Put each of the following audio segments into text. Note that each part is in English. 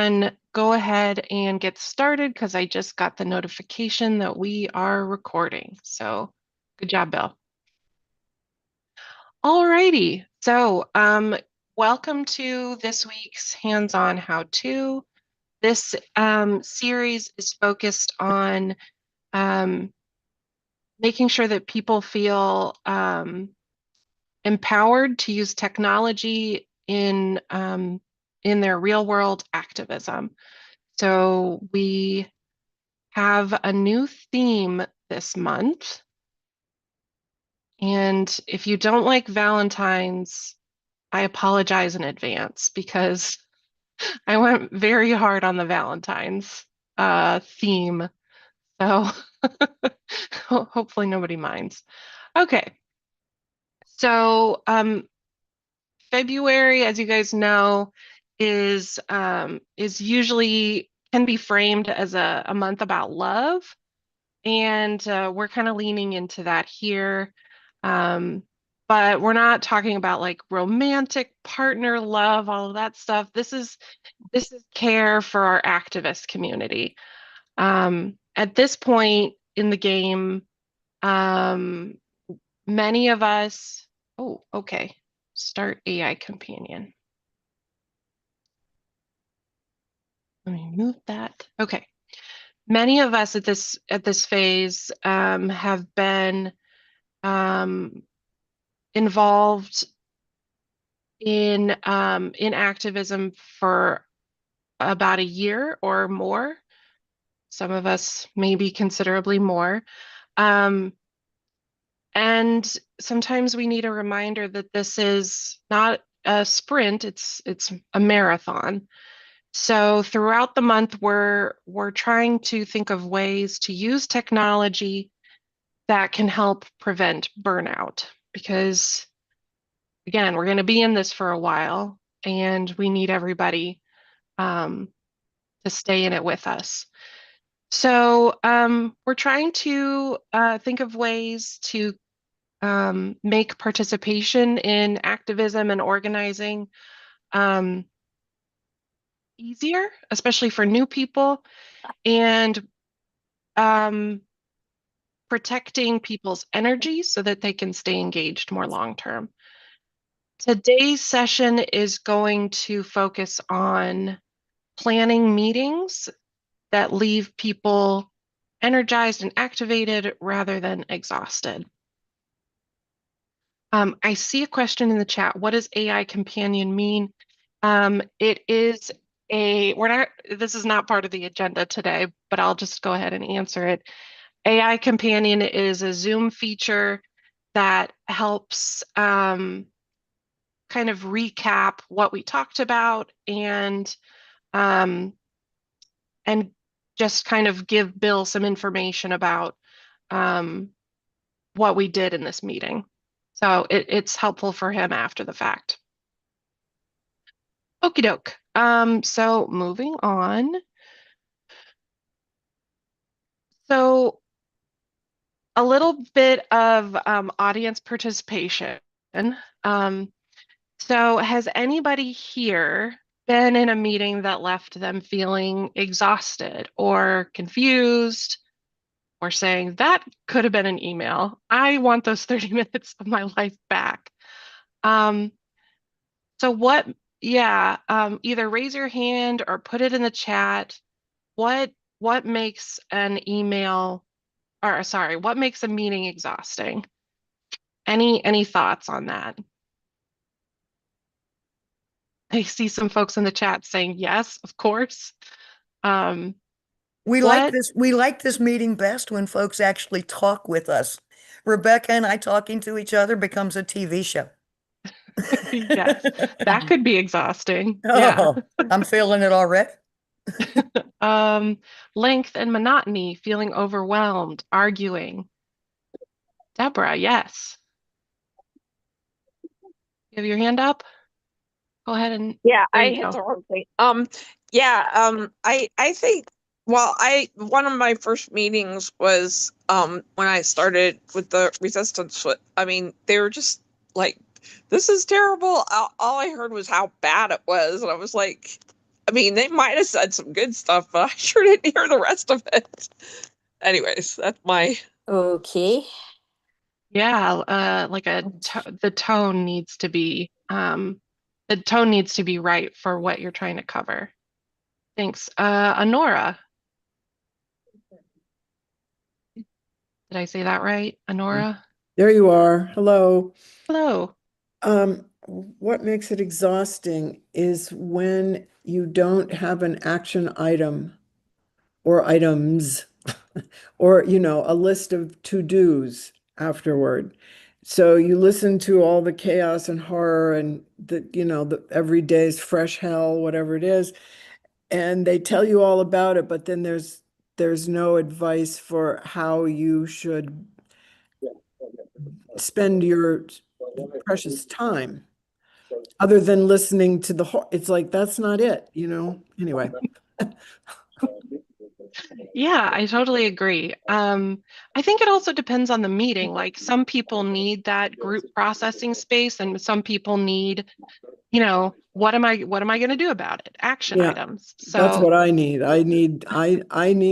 can go ahead and get started because I just got the notification that we are recording. So good job, Bill. Alrighty, so welcome to this week's hands-on how-to. This series is focused on making sure that people feel empowered to use technology in their real-world activism. So we have a new theme this month. And if you don't like Valentine's, I apologize in advance because I went very hard on the Valentine's theme. So hopefully nobody minds. Okay. So February, as you guys know, is usually can be framed as a month about love. And we're kind of leaning into that here. But we're not talking about like romantic partner love, all of that stuff. This is care for our activist community. At this point in the game, many of us, oh, okay, start AI companion. Let me move that. Okay. Many of us at this phase have been involved in activism for about a year or more. Some of us maybe considerably more. And sometimes we need a reminder that this is not a sprint, it's a marathon. So throughout the month, we're trying to think of ways to use technology that can help prevent burnout. Because again, we're going to be in this for a while, and we need everybody to stay in it with us. So we're trying to think of ways to make participation in activism and organizing easier, especially for new people, and protecting people's energy so that they can stay engaged more long term. Today's session is going to focus on planning meetings that leave people energized and activated rather than exhausted. I see a question in the chat. What does AI companion mean? It is this is not part of the agenda today, but I'll just go ahead and answer it. AI companion is a Zoom feature that helps kind of recap what we talked about and just kind of give Bill some information about what we did in this meeting. So it's helpful for him after the fact. Okie doke. So moving on. So a little bit of audience participation. So has anybody here been in a meeting that left them feeling exhausted or confused or saying that could have been an email? I want those 30 minutes of my life back. So what, either raise your hand or put it in the chat. What makes an email, or sorry, what makes a meeting exhausting? Any thoughts on that? I see some folks in the chat saying yes, of course. We like this meeting best when folks actually talk with us. Rebecca and I talking to each other becomes a TV show. Yes, that could be exhausting. Oh, yeah. I'm feeling it already. Length and monotony, feeling overwhelmed, arguing. Deborah, yes. You have your hand up? Go ahead and I hit the wrong thing. I think one of my first meetings was when I started with the resistance. I mean, they were just like, this is terrible. All I heard was how bad it was, and I was like, I mean, they might have said some good stuff, but I sure didn't hear the rest of it. Anyways, that's my. Okay. Yeah, like the tone needs to be right for what you're trying to cover. Thanks. Honora, did I say that right? Honora? There you are. Hello. Hello. What makes it exhausting is when you don't have an action item or items or, a list of to-dos afterward. So you listen to all the chaos and horror and the every day's fresh hell, whatever it is, and they tell you all about it, but then there's no advice for how you should spend your precious time other than listening to it's like that's not it, anyway. Yeah, I totally agree. I think it also depends on the meeting. Like some people need that group processing space, and some people need, what am I going to do about it? Action Yeah, items. that's So what I need. I need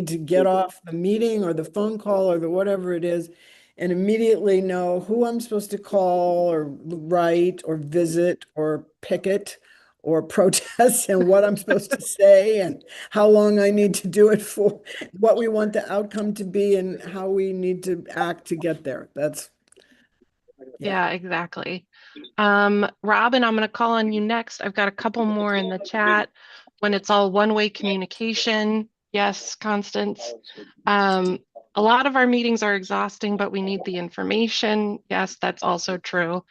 to get off the meeting or the phone call or the whatever it is and immediately know who I'm supposed to call or write or visit or picket or protest and what I'm supposed to say and how long I need to do it for, what we want the outcome to be and how we need to act to get there. yeah, exactly. Robin, I'm going to call on you next. I've got a couple more in the chat. When it's all one-way communication, yes, Constance. A lot of our meetings are exhausting, but we need the information. Yes, that's also true.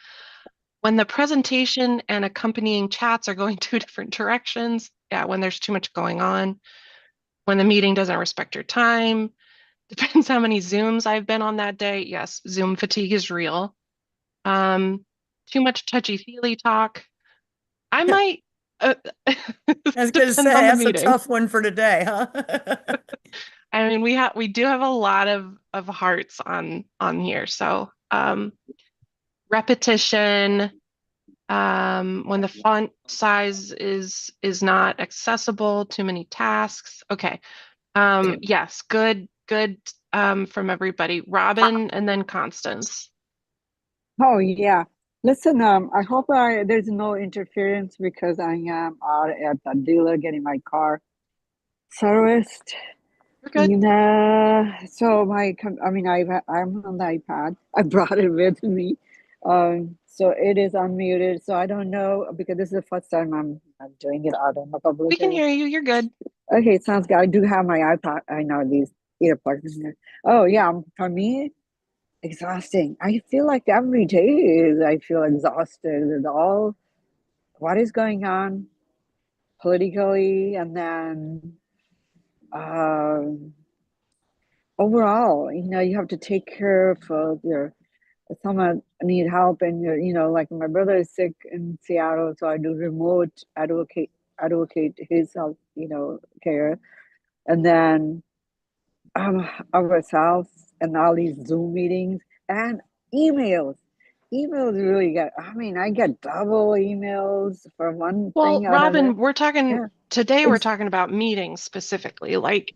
When the presentation and accompanying chats are going two different directions, yeah, when there's too much going on, when the meeting doesn't respect your time, depends how many Zooms I've been on that day. Yes, Zoom fatigue is real. Um, Too much touchy-feely talk. I might, I was going to depends say, on the that's a meeting. tough one for today, huh? I mean, we do have a lot of hearts on here. So repetition, when the font size is not accessible, too many tasks. Okay. Yes, good from everybody. Robin and then Constance. Oh yeah. Listen, I hope there's no interference because I am out at the dealer getting my car serviced. You're good. So I'm on the iPad. I brought it with me. So it is unmuted. So I don't know because this is the first time I'm doing it out in the public We can area. hear you. You're good. Okay, sounds good. I do have my iPad. I know these earplugs in there. Oh yeah, for me, exhausting. I feel like every day I feel exhausted with all what is going on politically and then um overall, you have to take care of your someone need help and like my brother is sick in Seattle, so I do remote advocate his health, care. And then ourselves and all these Zoom meetings and emails. Emails really I get double emails for one Well, thing or another. Robin, Yeah. we're Ex talking about meetings specifically, like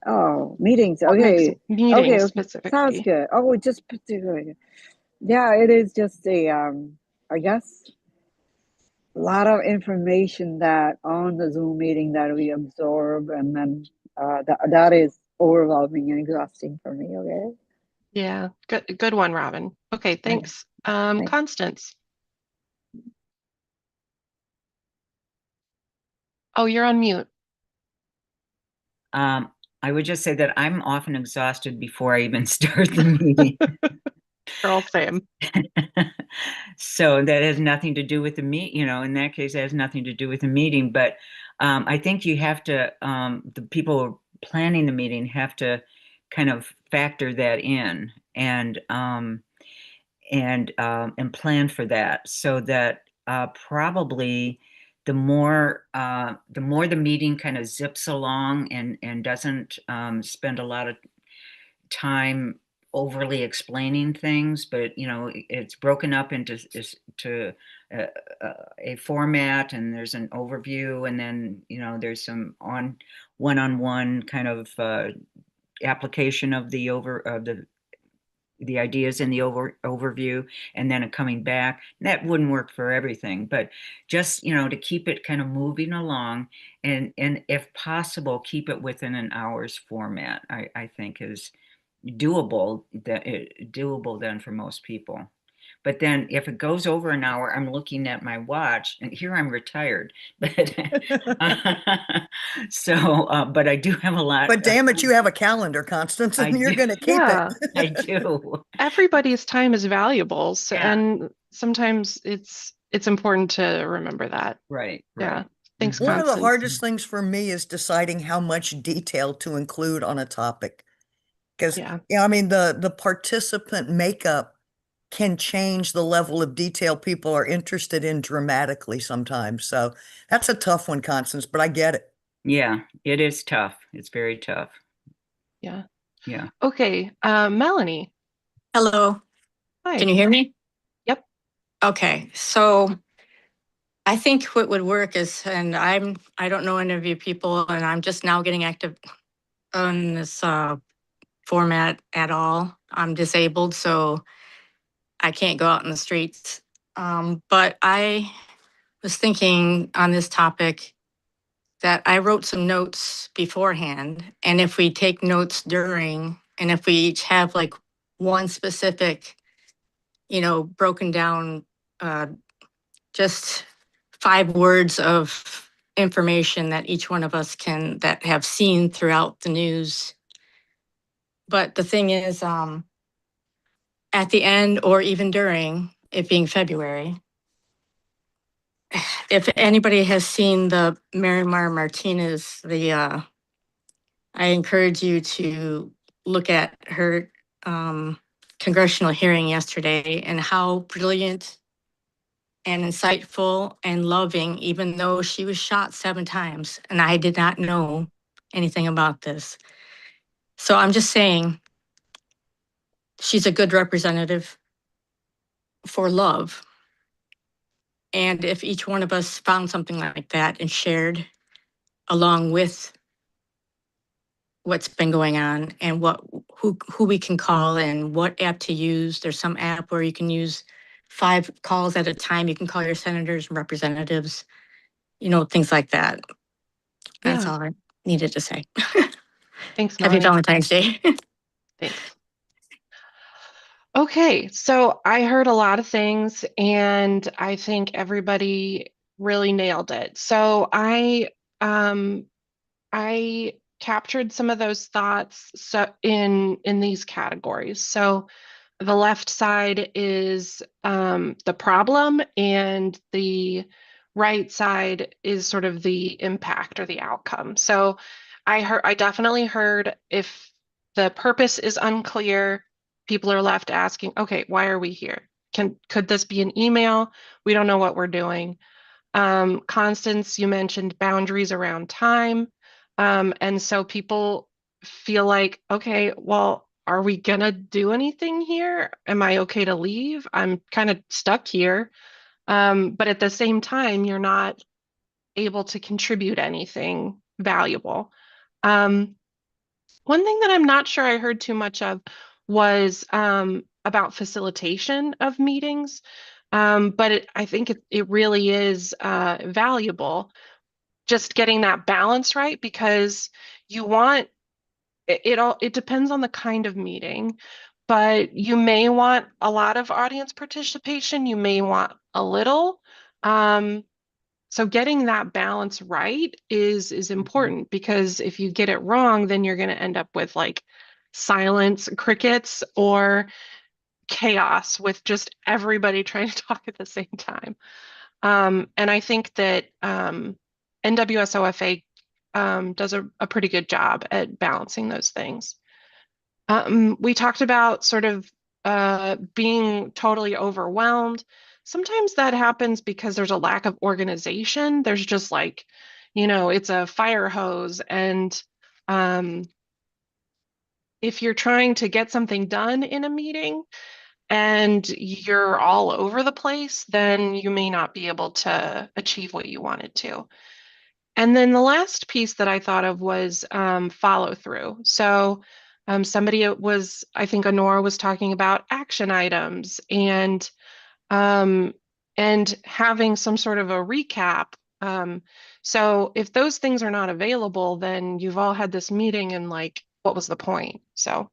oh, meetings. what makes Okay. Okay, meetings okay. Sounds specifically. good. Oh, just particularly. Yeah, it is just I guess a lot of information that on the Zoom meeting that we absorb and then that is overwhelming and exhausting for me, okay? Yeah, good one, Robin. Okay, Okay. thanks. Thanks. Constance. Oh, you're on mute. Um, I would just say that I'm often exhausted before I even start the meeting. Girl, same. So that has nothing to do with the in that case, it has nothing to do with the meeting. But I think you have to, the people planning the meeting have to kind of factor that in and plan for that so that probably the more the meeting kind of zips along and doesn't spend a lot of time overly explaining things, but it's broken up into to a format, and there's an overview, and then, there's some one-on-one kind of application of the ideas in the overview, and then it coming back. That wouldn't work for everything, but just, to keep it kind of moving along, and if possible, keep it within an hour's format, I think is doable then for most people. But then if it goes over an hour, I'm looking at my watch, and here I'm retired. But but I do have a lot. But damn it, you have a calendar, Constance, and you're going to keep Yeah. it. I do. Everybody's time is valuable. So, Yeah. and sometimes it's important to remember that. Right. Yeah. Thanks, One of the Constance. hardest things for me is deciding how much detail to include on a topic. Because, Yeah. I mean, the participant makeup can change the level of detail people are interested in dramatically sometimes. So that's a tough one, Constance, but I get it. Yeah, it is tough. It's very tough. Yeah. Yeah. Okay. Melanie. Hello, Hi. can you hear me? Yep. Okay, so I think what would work is, and I don't know any of you people, and I'm just now getting active on this format at all. I'm disabled, so I can't go out in the streets. But I was thinking on this topic that I wrote some notes beforehand, and if we take notes during, and if we each have like one specific, broken down, just 5 words of information that each one of us that have seen throughout the news. But the thing is, at the end or even during, it being February, if anybody has seen the Marimar Martinez, I encourage you to look at her congressional hearing yesterday, and how brilliant and insightful and loving, even though she was shot 7 times. And I did not know anything about this. So I'm just saying, she's a good representative for love. And if each one of us found something like that and shared along with what's been going on, and who we can call and what app to use. There's some app where you can use 5 calls at a time. You can call your senators and representatives, things like that. That's Yeah. all I needed to say. Thanks, Happy Melanie. Valentine's Day. Thanks. Okay, so I heard a lot of things, and I think everybody really nailed it. So I captured some of those thoughts in these categories. So the left side is the problem, and the right side is sort of the impact or the outcome. So I definitely heard, if the purpose is unclear, people are left asking, okay, why are we here? Could this be an email? We don't know what we're doing. Constance, you mentioned boundaries around time. And so people feel like, okay, well, are we gonna do anything here? Am I okay to leave? I'm kind of stuck here. But at the same time, you're not able to contribute anything valuable. One thing that I'm not sure I heard too much of was about facilitation of meetings. But I think it really is valuable, just getting that balance right, because you want it depends on the kind of meeting, but you may want a lot of audience participation, you may want a little. So getting that balance right is important, because if you get it wrong, then you're going to end up with like silence, crickets, or chaos with just everybody trying to talk at the same time. And I think that NWSOFA does a pretty good job at balancing those things. We talked about sort of being totally overwhelmed. Sometimes that happens because there's a lack of organization. There's just like, it's a fire hose. And if you're trying to get something done in a meeting, and you're all over the place, then you may not be able to achieve what you wanted to. And then the last piece that I thought of was follow through. So somebody was, I think Honora was talking about action items um, and having some sort of a recap. So if those things are not available, then you've all had this meeting and like, what was the point? So,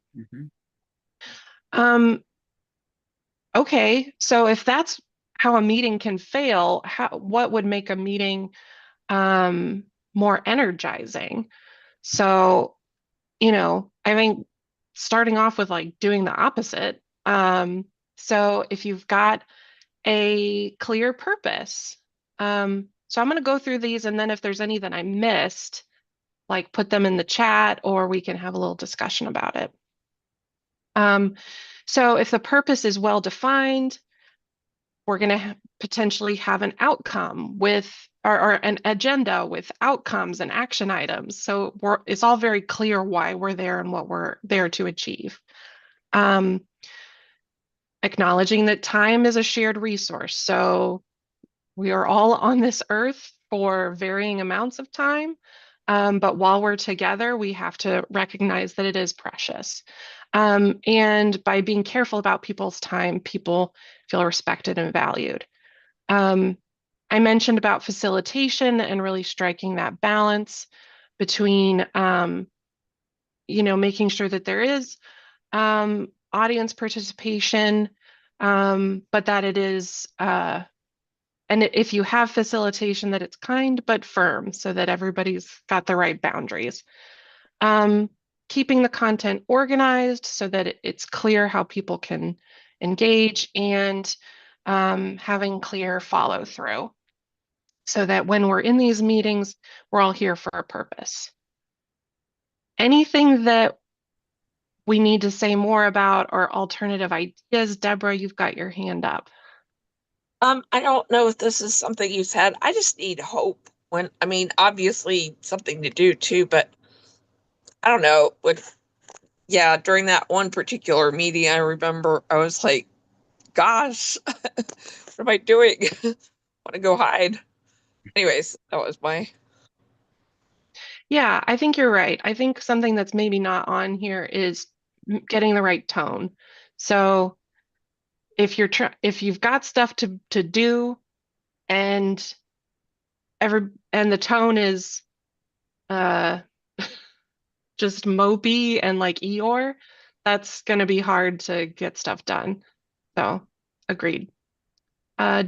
okay. So if that's how a meeting can fail, what would make a meeting more energizing? So, I think starting off with like doing the opposite. So if you've got a clear purpose, so I'm going to go through these, and then if there's any that I missed, like put them in the chat, or we can have a little discussion about it. So if the purpose is well defined, we're going to potentially have an outcome with or an agenda with outcomes and action items. So it's all very clear why we're there and what we're there to achieve. Acknowledging that time is a shared resource. So we are all on this earth for varying amounts of time. But while we're together, we have to recognize that it is precious. And by being careful about people's time, people feel respected and valued. I mentioned about facilitation and really striking that balance between, making sure that there is audience participation, but that it is, and if you have facilitation, that it's kind but firm so that everybody's got the right boundaries. Keeping the content organized so that it's clear how people can engage, and having clear follow through so that when we're in these meetings, we're all here for a purpose. Anything that we need to say more about or alternative ideas? Deborah, you've got your hand up. I don't know if this is something you said. I just need hope obviously something to do too, but I don't know. During that one particular meeting, I remember I was like, gosh, what am I doing? Want to go hide. Anyways, that was my. Yeah, I think you're right. I think something that's maybe not on here is getting the right tone. So if you've got stuff to do, and the tone is just mopey and like Eeyore, that's going to be hard to get stuff done. So agreed.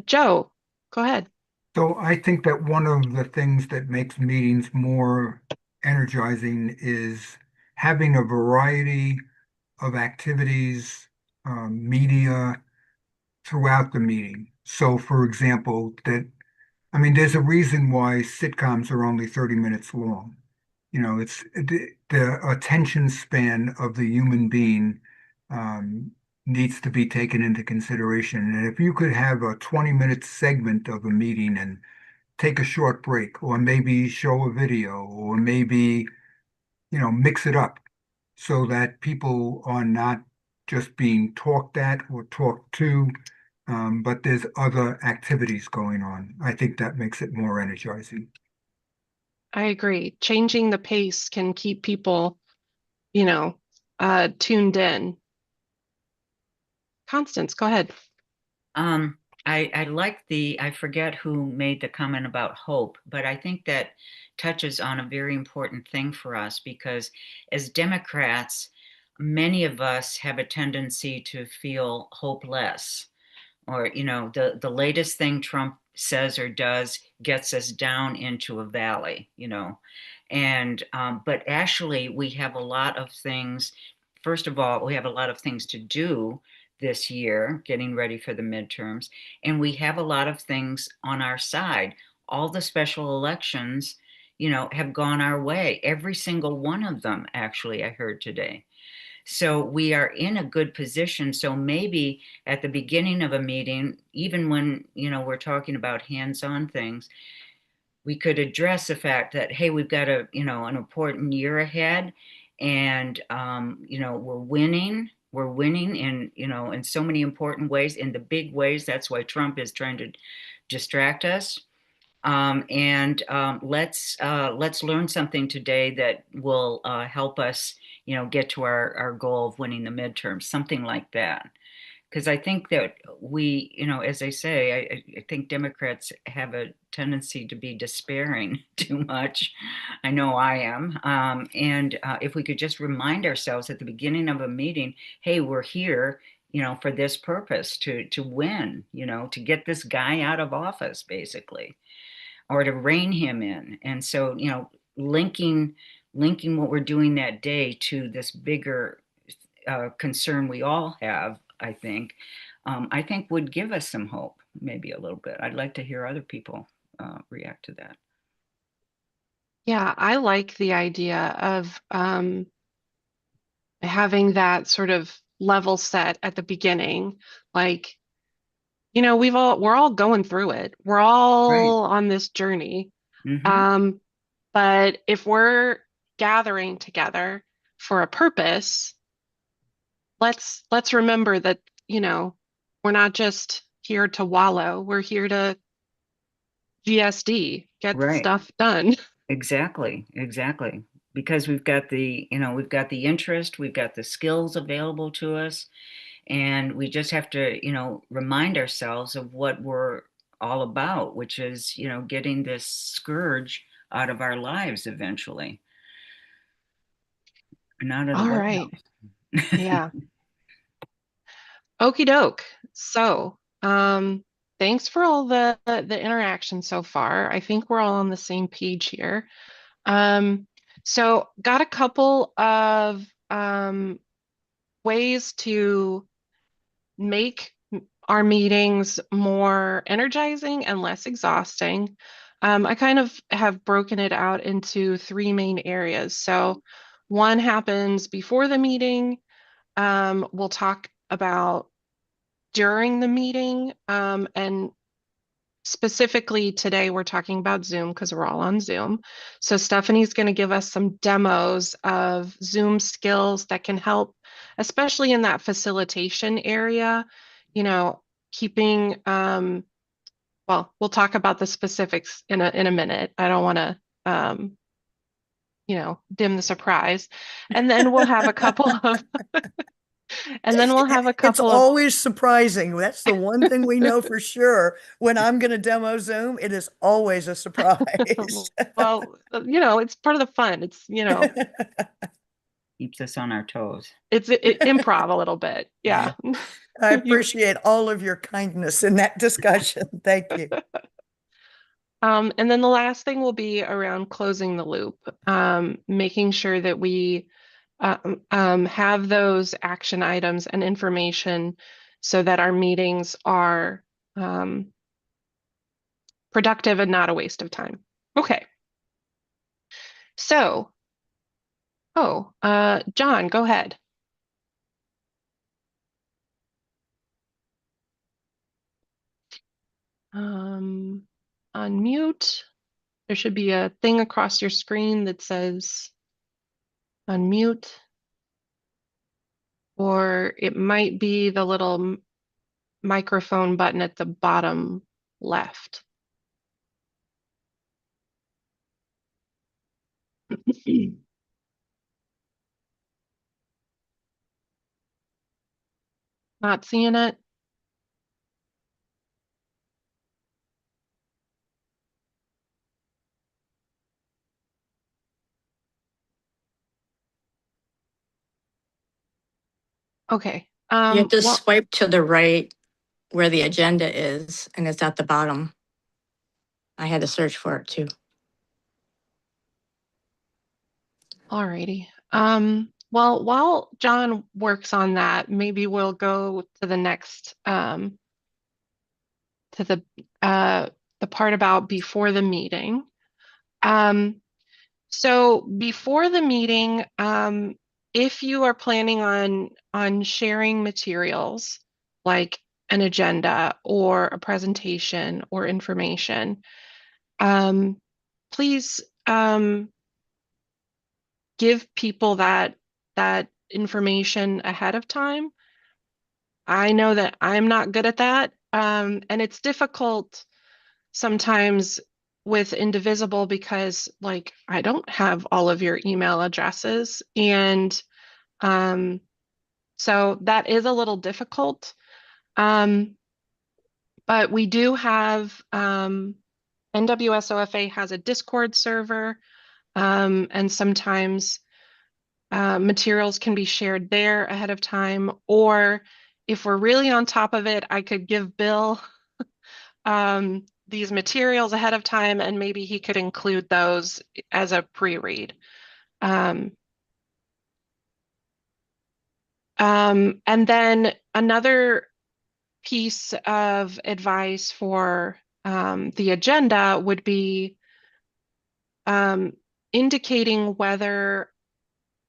Joe, go ahead. So I think that one of the things that makes meetings more energizing is having a variety of activities, media throughout the meeting. So, for example, there's a reason why sitcoms are only 30 minutes long. It's the attention span of the human being um, needs to be taken into consideration. And if you could have a 20-minute segment of a meeting and take a short break, or maybe show a video, or maybe, mix it up so that people are not just being talked at or talked to, but there's other activities going on. I think that makes it more energizing. I agree. Changing the pace can keep people, tuned in. Constance, go ahead. I like I forget who made the comment about hope, but I think that touches on a very important thing for us, because as Democrats, many of us have a tendency to feel hopeless, or the latest thing Trump says or does gets us down into a valley, and but actually we have a lot of things. First of all, we have a lot of things to do this year, getting ready for the midterms, and we have a lot of things on our side. All the special elections, have gone our way, every single one of them, actually, I heard today. So we are in a good position. So maybe at the beginning of a meeting, even when, we're talking about hands-on things, we could address the fact that, hey, we've got an important year ahead, and, we're winning, we're winning in, in so many important ways, in the big ways. That's why Trump is trying to distract us. And let's learn something today that will help us, get to our goal of winning the midterms, something like that. Because I think that we, as I say, I think Democrats have a tendency to be despairing too much. I know I am. And if we could just remind ourselves at the beginning of a meeting, hey, we're here, for this purpose, to win, to get this guy out of office, basically, or to rein him in. And so, linking what we're doing that day to this bigger concern we all have, I think would give us some hope, maybe a little bit. I'd like to hear other people react to that. Yeah, I like the idea of having that sort of level set at the beginning. Like, we're all going through it. We're Right. all on this journey. Mm-hmm. But if we're gathering together for a purpose, let's remember that, we're not just here to wallow. We're here to GSD, get Right. stuff done. Exactly. Exactly. Because we've got the interest, we've got the skills available to us, and we just have to, remind ourselves of what we're all about, which is, getting this scourge out of our lives eventually, and out of the All White right. House. Yeah. Okie doke. So, thanks for all the interaction so far. I think we're all on the same page here. So got a couple of ways to make our meetings more energizing and less exhausting. I kind of have broken it out into three main areas. So one happens before the meeting. We'll talk about during the meeting, and specifically today, we're talking about Zoom because we're all on Zoom. So Stephanie's going to give us some demos of Zoom skills that can help, especially in that facilitation area, keeping, well, we'll talk about the specifics in a minute. I don't want to, dim the surprise. And then we'll have a couple of, and then we'll have a It's couple of, always surprising. That's the one thing we know for sure. When I'm going to demo Zoom, it is always a surprise. well, it's part of the fun. It's, Keeps us on our toes. it's improv a little bit. Yeah. I appreciate all of your kindness in that discussion. Thank you. And then the last thing will be around closing the loop, making sure that we have those action items and information so that our meetings are productive and not a waste of time. Okay. So, John, go ahead. Unmute. There should be a thing across your screen that says unmute, or it might be the little microphone button at the bottom left. Not seeing it. Okay. You have to Well, swipe to the right where the agenda is, and it's at the bottom. I had to search for it too. alrighty. Well, while John works on that, maybe we'll go to the next, to the part about before the meeting. So before the meeting, if you are planning on sharing materials like an agenda or a presentation or information, please give people that information ahead of time. I know that I'm not good at that. And it's difficult sometimes with Indivisible because like I don't have all of your email addresses. And so that is a little difficult. But we do have NWSOFA has a Discord server, and sometimes materials can be shared there ahead of time. Or if we're really on top of it, I could give Bill these materials ahead of time, and maybe he could include those as a pre-read. And then another piece of advice for the agenda would be indicating whether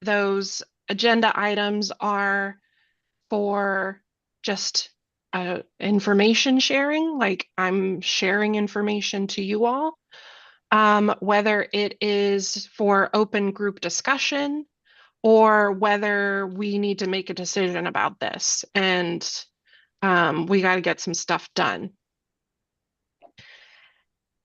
those agenda items are for just information sharing, like I'm sharing information to you all, whether it is for open group discussion, or whether we need to make a decision about this and we got to get some stuff done.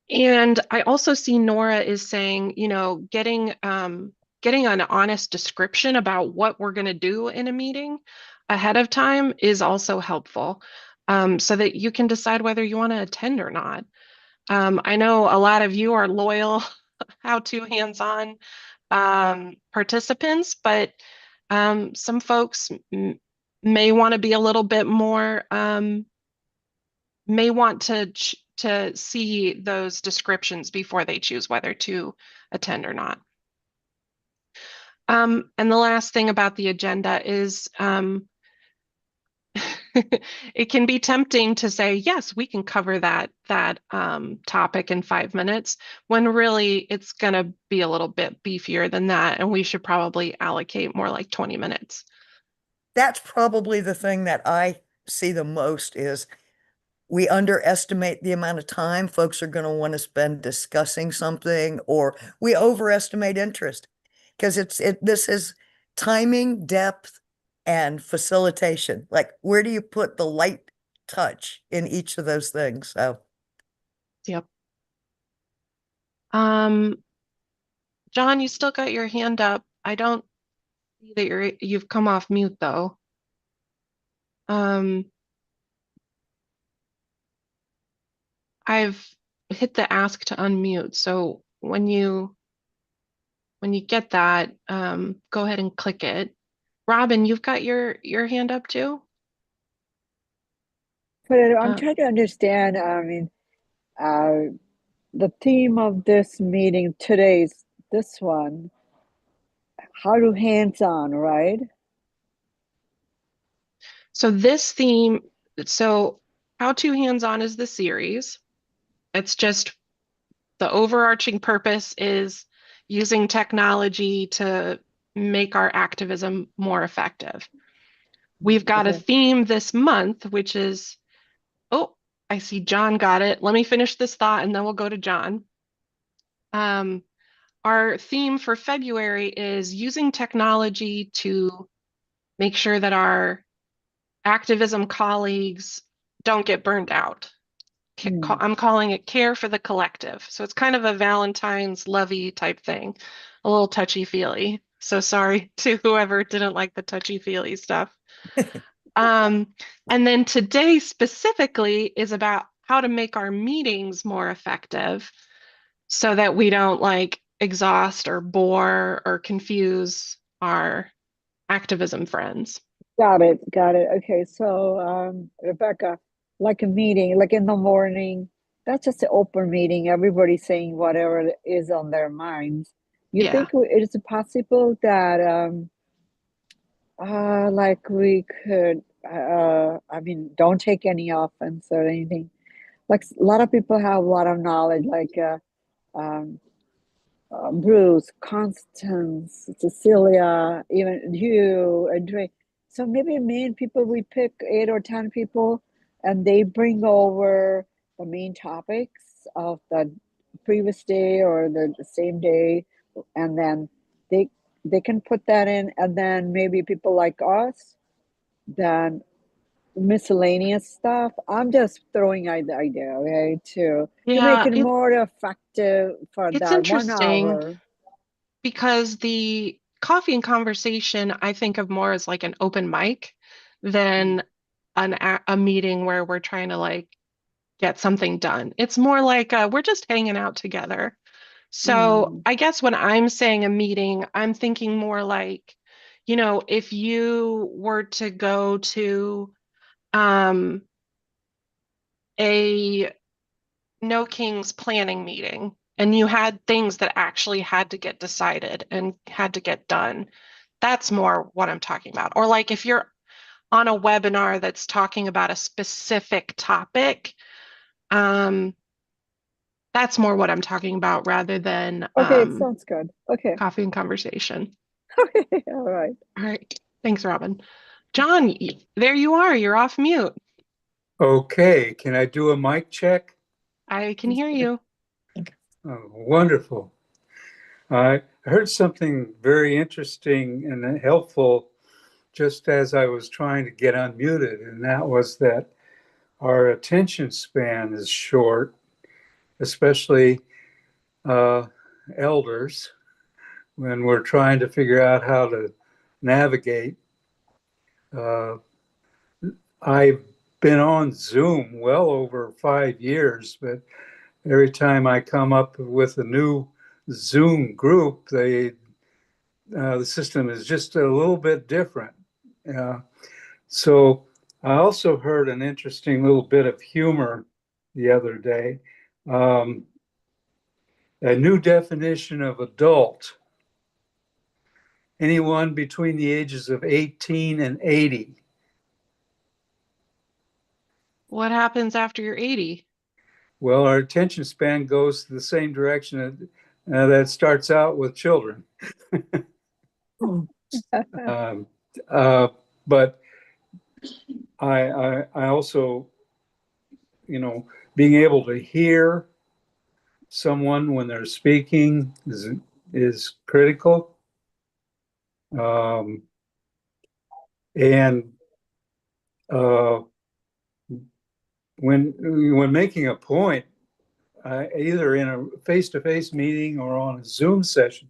And I also see Nora is saying, you know, getting an honest description about what we're going to do in a meeting ahead of time is also helpful, so that you can decide whether you want to attend or not. I know a lot of you are loyal how-to hands-on participants, but some folks may want to be a little bit more, may want to see those descriptions before they choose whether to attend or not. And the last thing about the agenda is it can be tempting to say, yes, we can cover that topic in 5 minutes, when really it's going to be a little bit beefier than that, and we should probably allocate more like 20 minutes. That's probably the thing that I see the most is we underestimate the amount of time folks are going to want to spend discussing something, or we overestimate interest because this is timing, depth, and facilitation. Like, where do you put the light touch in each of those things? So, Yep. John, you still got your hand up. I don't see that you've come off mute though. I've hit the ask to unmute. So when you get that, go ahead and click it. Robin, you've got your hand up too? But I'm trying to understand, I mean, the theme of this meeting today's this one, how to hands-on, right? So this theme, so How to Hands-On is the series. It's just the overarching purpose is using technology to make our activism more effective. We've got a theme this month, which is, oh, I see John got it. Let me finish this thought and then we'll go to John. Our theme for February is using technology to make sure that our activism colleagues don't get burned out. I'm calling it Care for the Collective. So it's kind of a Valentine's lovey type thing, a little touchy-feely. So sorry to whoever didn't like the touchy-feely stuff. And then today specifically is about how to make our meetings more effective so that we don't like exhaust or bore or confuse our activism friends. Got it. Okay, so Rebecca, like a meeting, like in the morning, that's just an open meeting. Everybody's saying whatever is on their minds. You Yeah. think it is possible that like we could I mean, don't take any offense or anything. Like a lot of people have a lot of knowledge, like um, Bruce, Constance, Cecilia, even you, and Dre. So maybe main people, we pick 8 or 10 people and they bring over the main topics of the previous day or the same day. And then they they can put that in, and then maybe people like us, then miscellaneous stuff. I'm just throwing out the idea, okay, to make Yeah, it more effective for it's that one interesting hour. because the coffee and conversation I think of more as like an open mic than a meeting where we're trying to like get something done. It's more like we're just hanging out together. So Mm. I guess when I'm saying a meeting, I'm thinking more like, if you were to go to um, a No Kings planning meeting and you had things that actually had to get decided and had to get done, that's more what I'm talking about. Or like if you're on a webinar that's talking about a specific topic, um, that's more what I'm talking about rather than Okay, it sounds good. Okay. coffee and conversation. Okay, all right. All right. Thanks, Robin. John, there you are. You're off mute. Okay, can I do a mic check? I can hear you. Oh, wonderful. I heard something very interesting and helpful just as I was trying to get unmuted, and that was that our attention span is short, especially elders, when we're trying to figure out how to navigate. Uh, I've been on Zoom well over 5 years, but every time I come up with a new Zoom group, the system is just a little bit different. So I also heard an interesting little bit of humor the other day. Um, a new definition of adult: anyone between the ages of 18 and 80. What happens after you're 80? Well, our attention span goes the same direction that starts out with children. um, but I also, being able to hear someone when they're speaking is critical. And when making a point, either in a face-to-face meeting or on a Zoom session,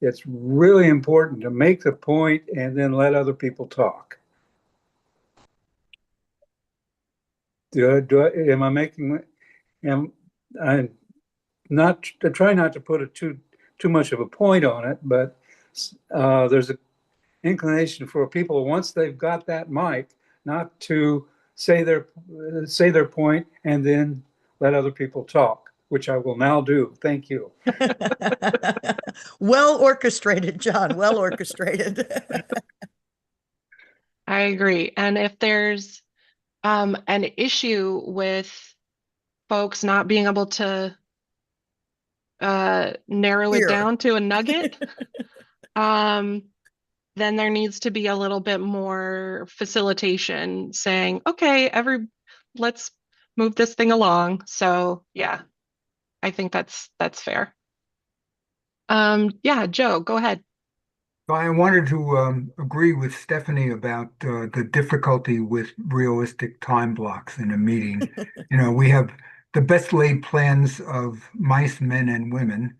it's really important to make the point and then let other people talk. Am I making? I'm not to try not to put too much of a point on it, but there's an inclination for people once they've got that mic not to say their point and then let other people talk, which I will now do. Thank you. Well orchestrated, John, well orchestrated. I agree. And if there's an issue with folks not being able to narrow it Here. down to a nugget, then there needs to be a little bit more facilitation saying, okay, let's move this thing along. So yeah, I think that's fair. Yeah, Joe, go ahead. I wanted to agree with Stephanie about the difficulty with realistic time blocks in a meeting. We have the best laid plans of mice, men, and women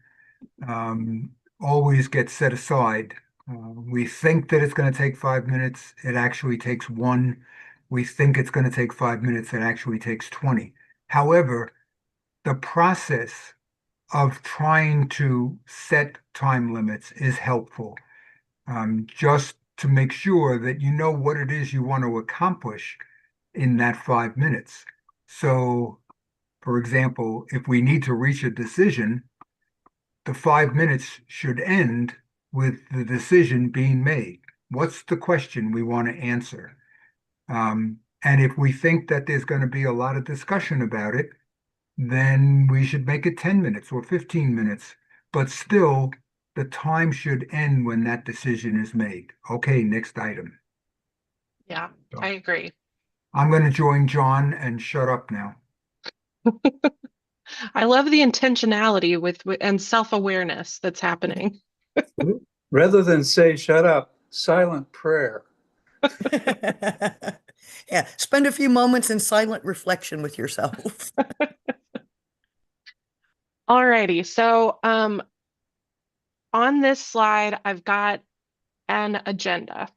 always get set aside. We think that it's going to take 5 minutes, it actually takes one. We think it's going to take 5 minutes, it actually takes 20. However, the process of trying to set time limits is helpful, just to make sure that you know what it is you want to accomplish in that 5 minutes. So, for example, if we need to reach a decision, the 5 minutes should end with the decision being made. What's the question we want to answer? And if we think that there's going to be a lot of discussion about it, then we should make it 10 minutes or 15 minutes. But still, the time should end when that decision is made. Okay, next item. Yeah, So I agree. I'm going to join John and shut up now. I love the intentionality and self-awareness that's happening. Rather than say, shut up, silent prayer. Yeah, spend a few moments in silent reflection with yourself. Alrighty, so on this slide, I've got an agenda.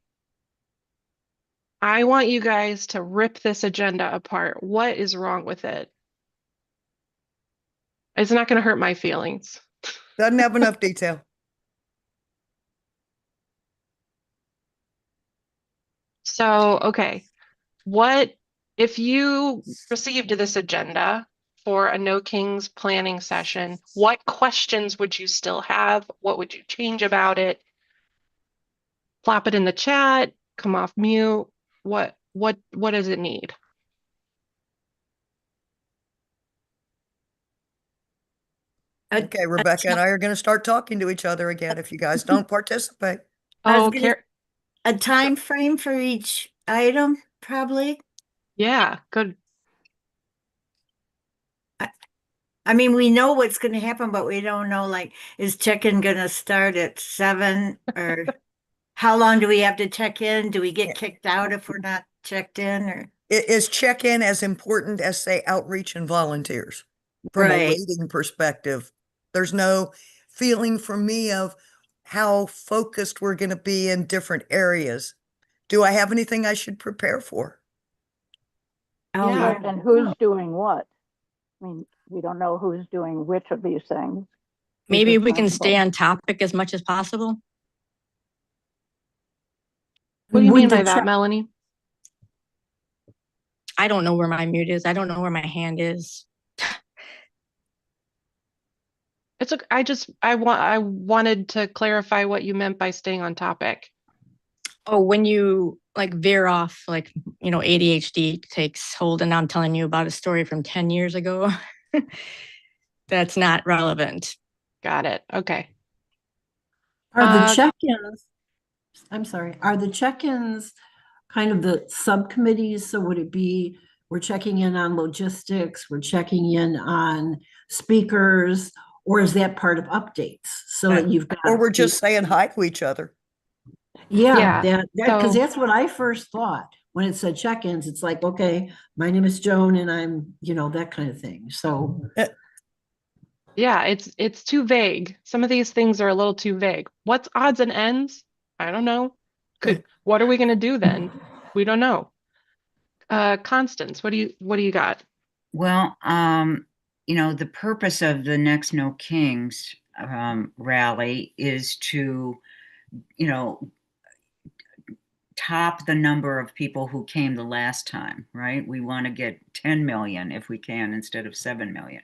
I want you guys to rip this agenda apart. What is wrong with it? It's not going to hurt my feelings. Doesn't have enough detail. So, okay, what if you received this agenda for a No Kings planning session, what questions would you still have? What would you change about it? Plop it in the chat, come off mute. What does it need? Okay, Rebecca and I are going to start talking to each other again if you guys don't participate. I was Oh, gonna, a time frame for each item, probably. yeah, good. I mean, we know what's going to happen, but we don't know, like, is check-in going to start at 7 or how long do we have to check in? Do we get kicked out if we're not checked in or? Is check-in as important as, say, outreach and volunteers? From a Right. weighting perspective, there's no feeling from me of how focused we're going to be in different areas. Do I have anything I should prepare for? Oh, Yeah. And who's doing what? I mean, we don't know who's doing which of these things. Who's Maybe we can responsible. stay on topic as much as possible. What do you mean Would the by that, check- Melanie? I don't know where my mute is. I don't know where my hand is. It's okay. I wanted to clarify what you meant by staying on topic. Oh, when you like veer off, like, ADHD takes hold and I'm telling you about a story from 10 years ago. That's not relevant. Got it. Okay. Are the Uh, check-ins, I'm sorry, are the check-ins kind of the subcommittees? So would it be, we're checking in on logistics, we're checking in on speakers, or is that part of updates? So that you've got. Or we're just saying hi to each other. Yeah, Yeah, because so- that's what I first thought. When it said check-ins, it's like, okay, my name is Joan and I'm, that kind of thing. So. yeah, it's too vague. Some of these things are a little too vague. What's odds and ends? I don't know. What are we going to do then? We don't know. Constance, what do you got? Well, the purpose of the next No Kings rally is to, top the number of people who came the last time, right? We want to get 10 million if we can instead of 7 million.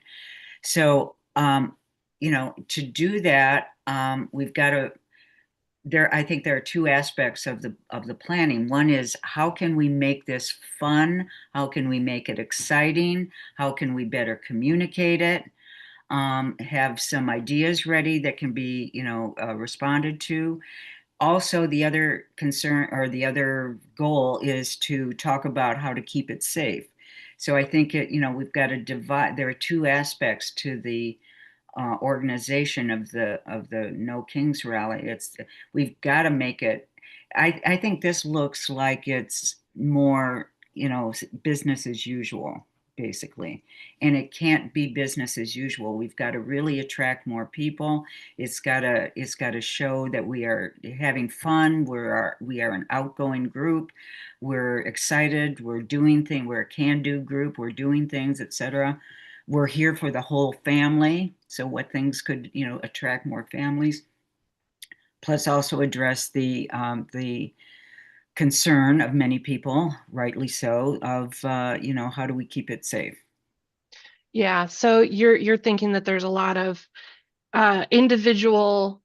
So, to do that, we've got to I think there are two aspects of the planning. One is how can we make this fun? How can we make it exciting? How can we better communicate it? Have some ideas ready that can be, responded to. Also, the other concern or the other goal is to talk about how to keep it safe. So I think we've got to divide. There are two aspects to the organization of the No Kings rally. We've got to make it. I think this looks like it's more business as usual, basically, and it can't be business as usual. We've got to really attract more people. It's got to show that we are having fun. We are an outgoing group. We're excited. We're doing things. We're a can-do group. We're doing things, etc. We're here for the whole family. So what things could, attract more families? Plus also address the concern of many people, rightly so, of, how do we keep it safe? Yeah, so you're thinking that there's a lot of individual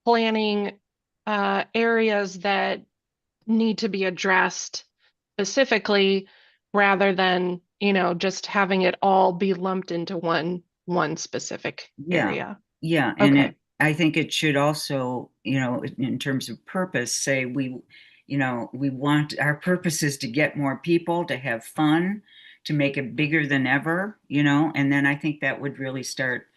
planning areas that need to be addressed specifically rather than, just having it all be lumped into one specific area. Yeah, and Okay. I think it should also, in terms of purpose, say we want, our purpose is to get more people, to have fun, to make it bigger than ever, and then I think that would really start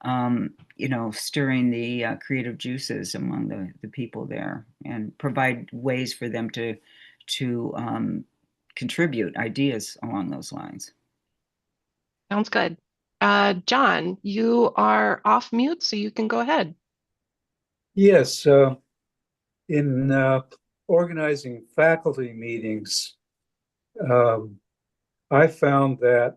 stirring the creative juices among the people there, and provide ways for them to contribute ideas along those lines. Sounds good. John, you are off mute, so you can go ahead. Yes, in organizing faculty meetings, I found that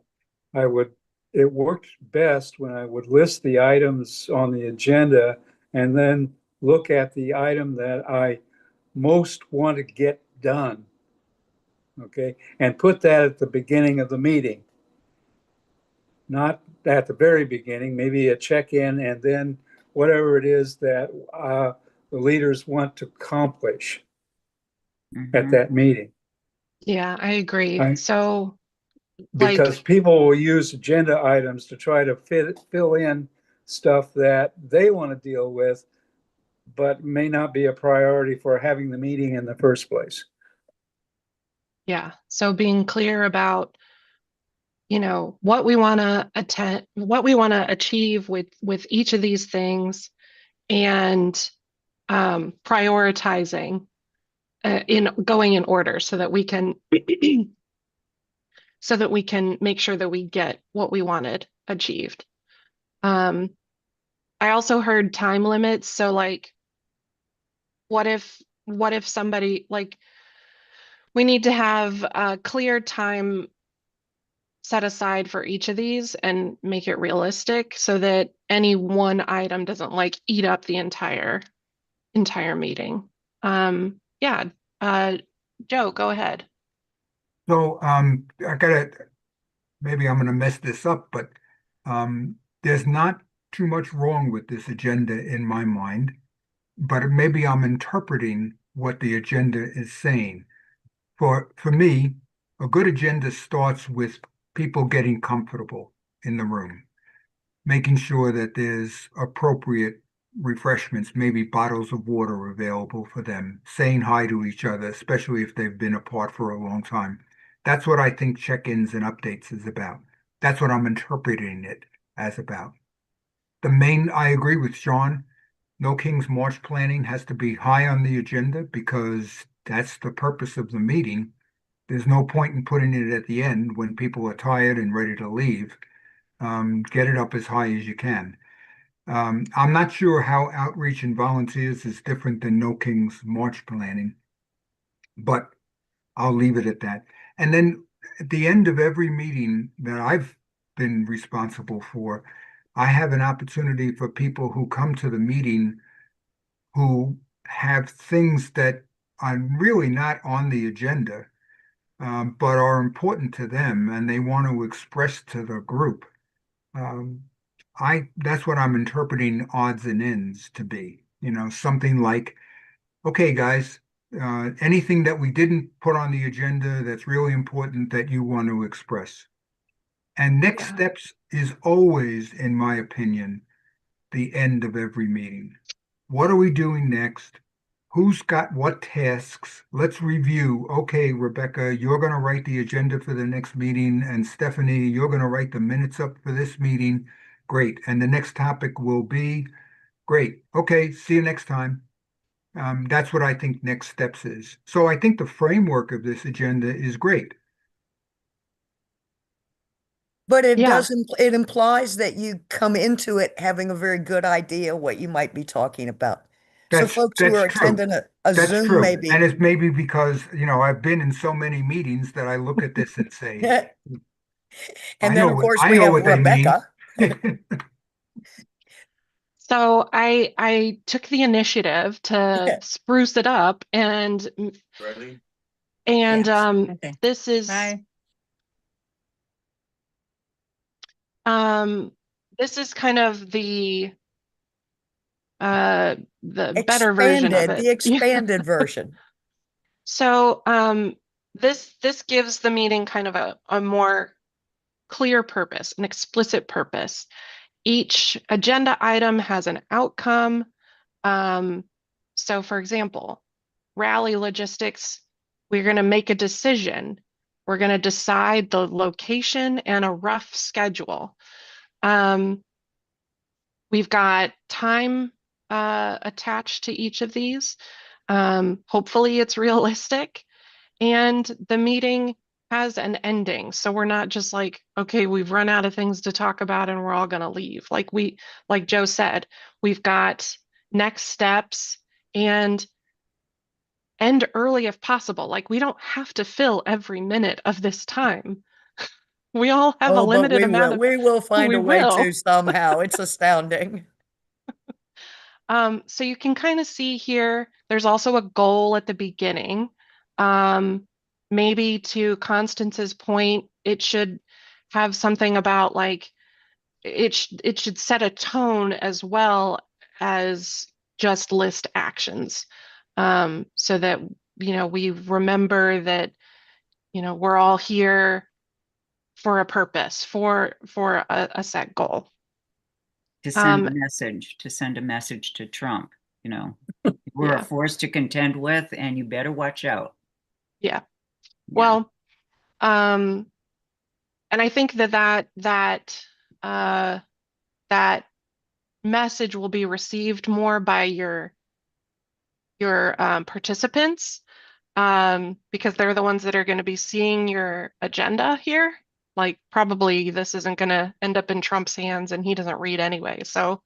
it worked best when I would list the items on the agenda and then look at the item that I most want to get done, okay, and put that at the beginning of the meeting. Not at the very beginning, maybe a check-in, and then whatever it is that the leaders want to accomplish at that meeting. Yeah, I agree. So, Because people will use agenda items to try to fill in stuff that they want to deal with, but may not be a priority for having the meeting in the first place. yeah, so being clear about, what we want to achieve with each of these things, and prioritizing in going in order so that we can make sure that we get what we wanted achieved. I also heard time limits. So what if somebody, we need to have a clear time set aside for each of these and make it realistic so that any one item doesn't eat up the entire meeting. Yeah. Joe, go ahead. So maybe I'm gonna mess this up, but there's not too much wrong with this agenda in my mind, but maybe I'm interpreting what the agenda is saying. For me, a good agenda starts with people getting comfortable in the room, making sure that there's appropriate refreshments, maybe bottles of water available for them, saying hi to each other, especially if they've been apart for a long time. That's what I think check-ins and updates is about. That's what I'm interpreting it as about. I agree with Sean, No King's March planning has to be high on the agenda because that's the purpose of the meeting. There's no point in putting it at the end when people are tired and ready to leave. Get it up as high as you can. I'm not sure how outreach and volunteers is different than No King's March planning, but I'll leave it at that. And then at the end of every meeting that I've been responsible for, I have an opportunity for people who come to the meeting who have things that are really not on the agenda, but are important to them and they want to express to the group. That's what I'm interpreting odds and ends to be. Something like, okay, guys, anything that we didn't put on the agenda that's really important that you want to express. And next steps is always, in my opinion, the end of every meeting. What are we doing next? Who's got what tasks? Let's review. Okay, Rebecca, you're going to write the agenda for the next meeting, and Stephanie, you're going to write the minutes up for this meeting. Great. And the next topic will be great. Okay, see you next time. That's what I think next steps is. So I think the framework of this agenda is great. But it Yeah. doesn't, it implies that you come into it having a very good idea what you might be talking about. So folks who are true. attending a That's Zoom true. maybe. And it's maybe because, I've been in so many meetings that I look at this and say, And then of course I we know have what they mean. Rebecca. So I took the initiative to spruce it up, and Yes. Okay. this is Bye. this is kind of the better version of Expanded, it. the expanded version. So this gives the meeting kind of a more clear purpose, an explicit purpose. Each agenda item has an outcome. So for example, rally logistics, we're going to make a decision. We're going to decide the location and a rough schedule. We've got time attached to each of these. Hopefully it's realistic. And the meeting has an ending. So we're not just like, okay, we've run out of things to talk about and we're all going to leave. Like Joe said, we've got next steps and end early if possible. Like we don't have to fill every minute of this time. We all have a Oh, but limited amount of, we will find we a way will. to somehow. It's astounding. So you can kind of see here, there's also a goal at the beginning. Maybe to Constance's point, it should have something about like it should set a tone as well as just list actions. So that we remember that we're all here for a purpose, for a set goal. To send a message to Trump, we're Yeah. a force to contend with, and you better watch out. Yeah. Well, and I think that message will be received more by your participants, because they're the ones that are going to be seeing your agenda here. Like probably this isn't going to end up in Trump's hands, and he doesn't read anyway. So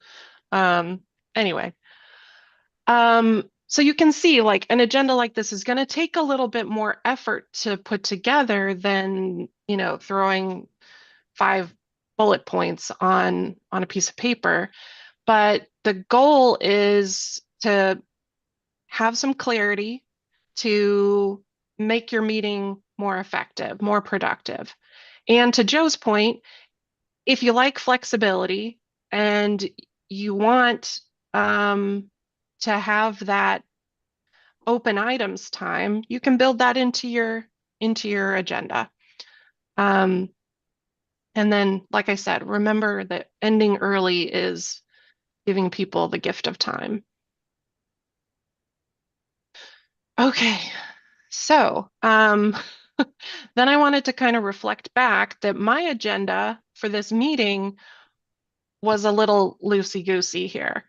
anyway. So you can see like an agenda like this is going to take a little bit more effort to put together than, throwing 5 bullet points on a piece of paper. But the goal is to have some clarity, to make your meeting more effective, more productive. And to Joe's point, if you like flexibility and you want to have that open items time, you can build that into your agenda. And then, like I said, remember that ending early is giving people the gift of time. Okay, so then I wanted to kind of reflect back that my agenda for this meeting was a little loosey-goosey here.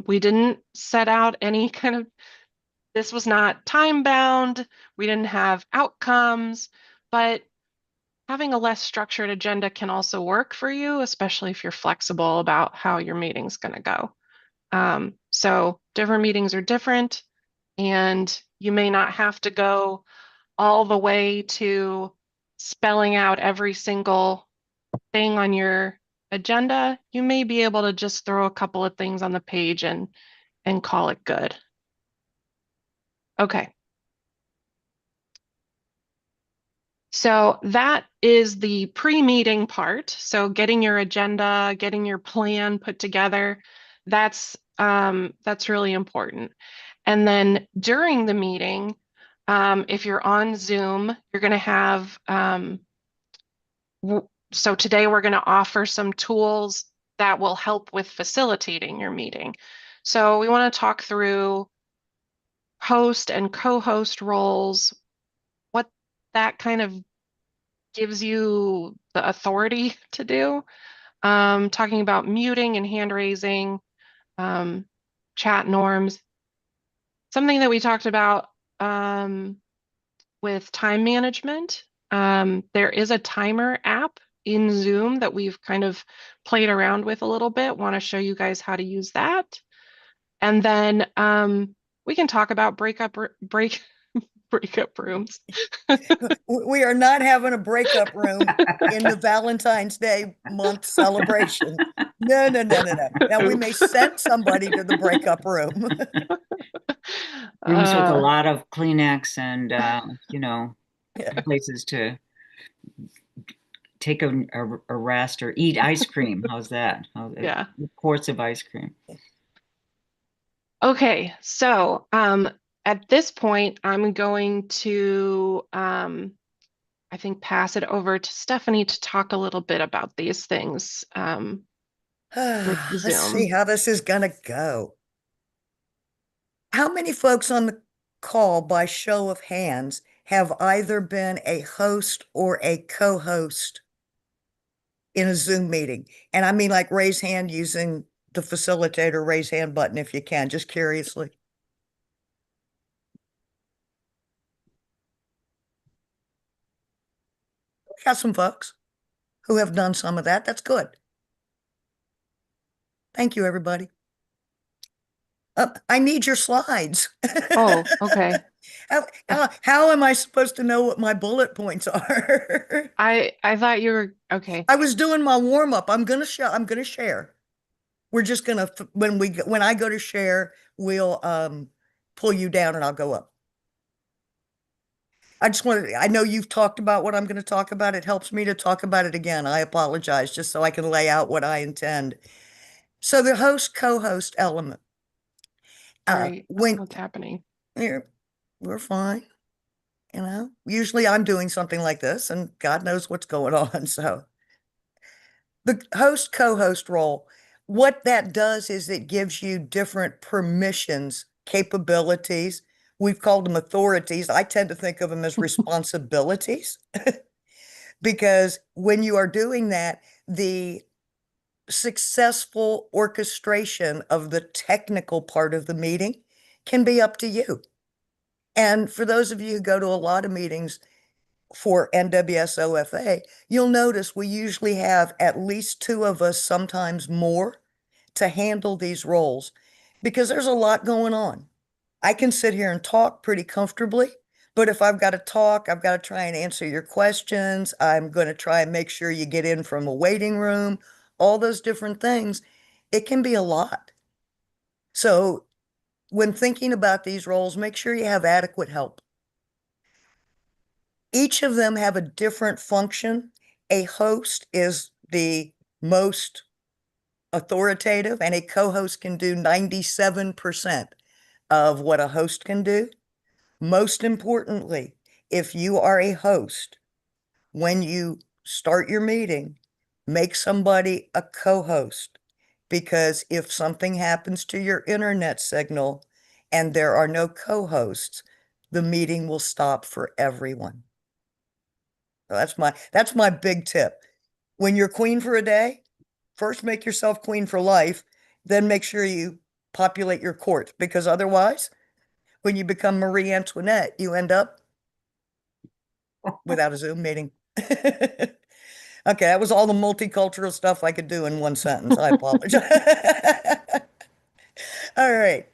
We didn't set out any kind of, this was not time bound. We didn't have outcomes, but having a less structured agenda can also work for you, especially if you're flexible about how your meeting's going to go. So different meetings are different, and you may not have to go all the way to spelling out every single thing on your agenda. You may be able to just throw a couple of things on the page and call it good. Okay. So that is the pre-meeting part. So getting your agenda, getting your plan put together, that's really important. And then during the meeting, if you're on Zoom, you're going to have, so today we're going to offer some tools that will help with facilitating your meeting. So we want to talk through host and co-host roles, what that kind of gives you the authority to do. Talking about muting and hand raising, chat norms. Something that we talked about with time management. There is a timer app in Zoom that we've kind of played around with a little bit. Want to show you guys how to use that. And then we can talk about breakup rooms. We are not having a breakup room in the Valentine's Day month celebration. No. Now we may send somebody to the breakup room. Rooms with a lot of Kleenex and, Yeah. places to take a rest or eat ice cream. How's that? Yeah. Quarts of ice cream. Okay, so at this point, I'm going to, I think, pass it over to Stephanie to talk a little bit about these things with Let's see Zoom. how this is going to go. How many folks on the call, by show of hands, have either been a host or a co-host in a Zoom meeting? And I mean, like, raise hand using the facilitator raise hand button if you can, just curiously. We got some folks who have done some of that. That's good. Thank you, everybody. I need your slides. Oh, okay. How am I supposed to know what my bullet points are? I thought you were okay. I was doing my warm up. I'm gonna share. We're just gonna when I go to share, we'll pull you down and I'll go up. I know you've talked about what I'm going to talk about. It helps me to talk about it again. I apologize, just so I can lay out what I intend. So the host co-host element. Sorry, When what's happening? we're fine. Usually I'm doing something like this and God knows what's going on. So the host co-host role, what that does is it gives you different permissions, capabilities. We've called them authorities. I tend to think of them as responsibilities because when you are doing that, the successful orchestration of the technical part of the meeting can be up to you. And for those of you who go to a lot of meetings for NWSOFA, you'll notice we usually have at least two of us, sometimes more, to handle these roles because there's a lot going on. I can sit here and talk pretty comfortably, but if I've got to talk, I've got to try and answer your questions. I'm going to try and make sure you get in from a waiting room, all those different things. It can be a lot. So when thinking about these roles, make sure you have adequate help. Each of them have a different function. A host is the most authoritative, and a co-host can do 97% of what a host can do. Most importantly, if you are a host, when you start your meeting, make somebody a co-host, because if something happens to your internet signal and there are no co-hosts, the meeting will stop for everyone. That's my big tip. When you're queen for a day, first make yourself queen for life, then make sure you populate your court, because otherwise, when you become Marie Antoinette, you end up without a Zoom meeting. Okay, that was all the multicultural stuff I could do in one sentence. I apologize. All right.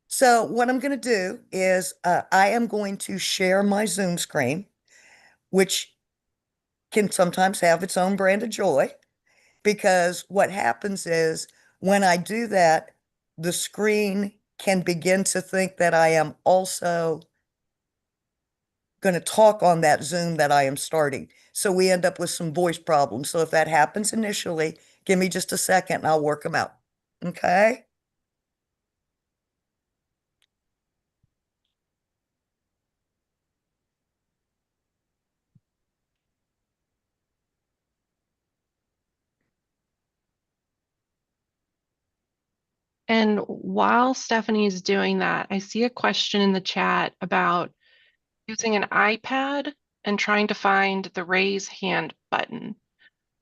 So what I'm going to do is I am going to share my Zoom screen, which can sometimes have its own brand of joy, because what happens is when I do that, the screen can begin to think that I am also going to talk on that Zoom that I am starting. So we end up with some voice problems. So if that happens initially, give me just a second and I'll work them out. Okay? And while Stephanie's doing that, I see a question in the chat about using an iPad and trying to find the raise hand button.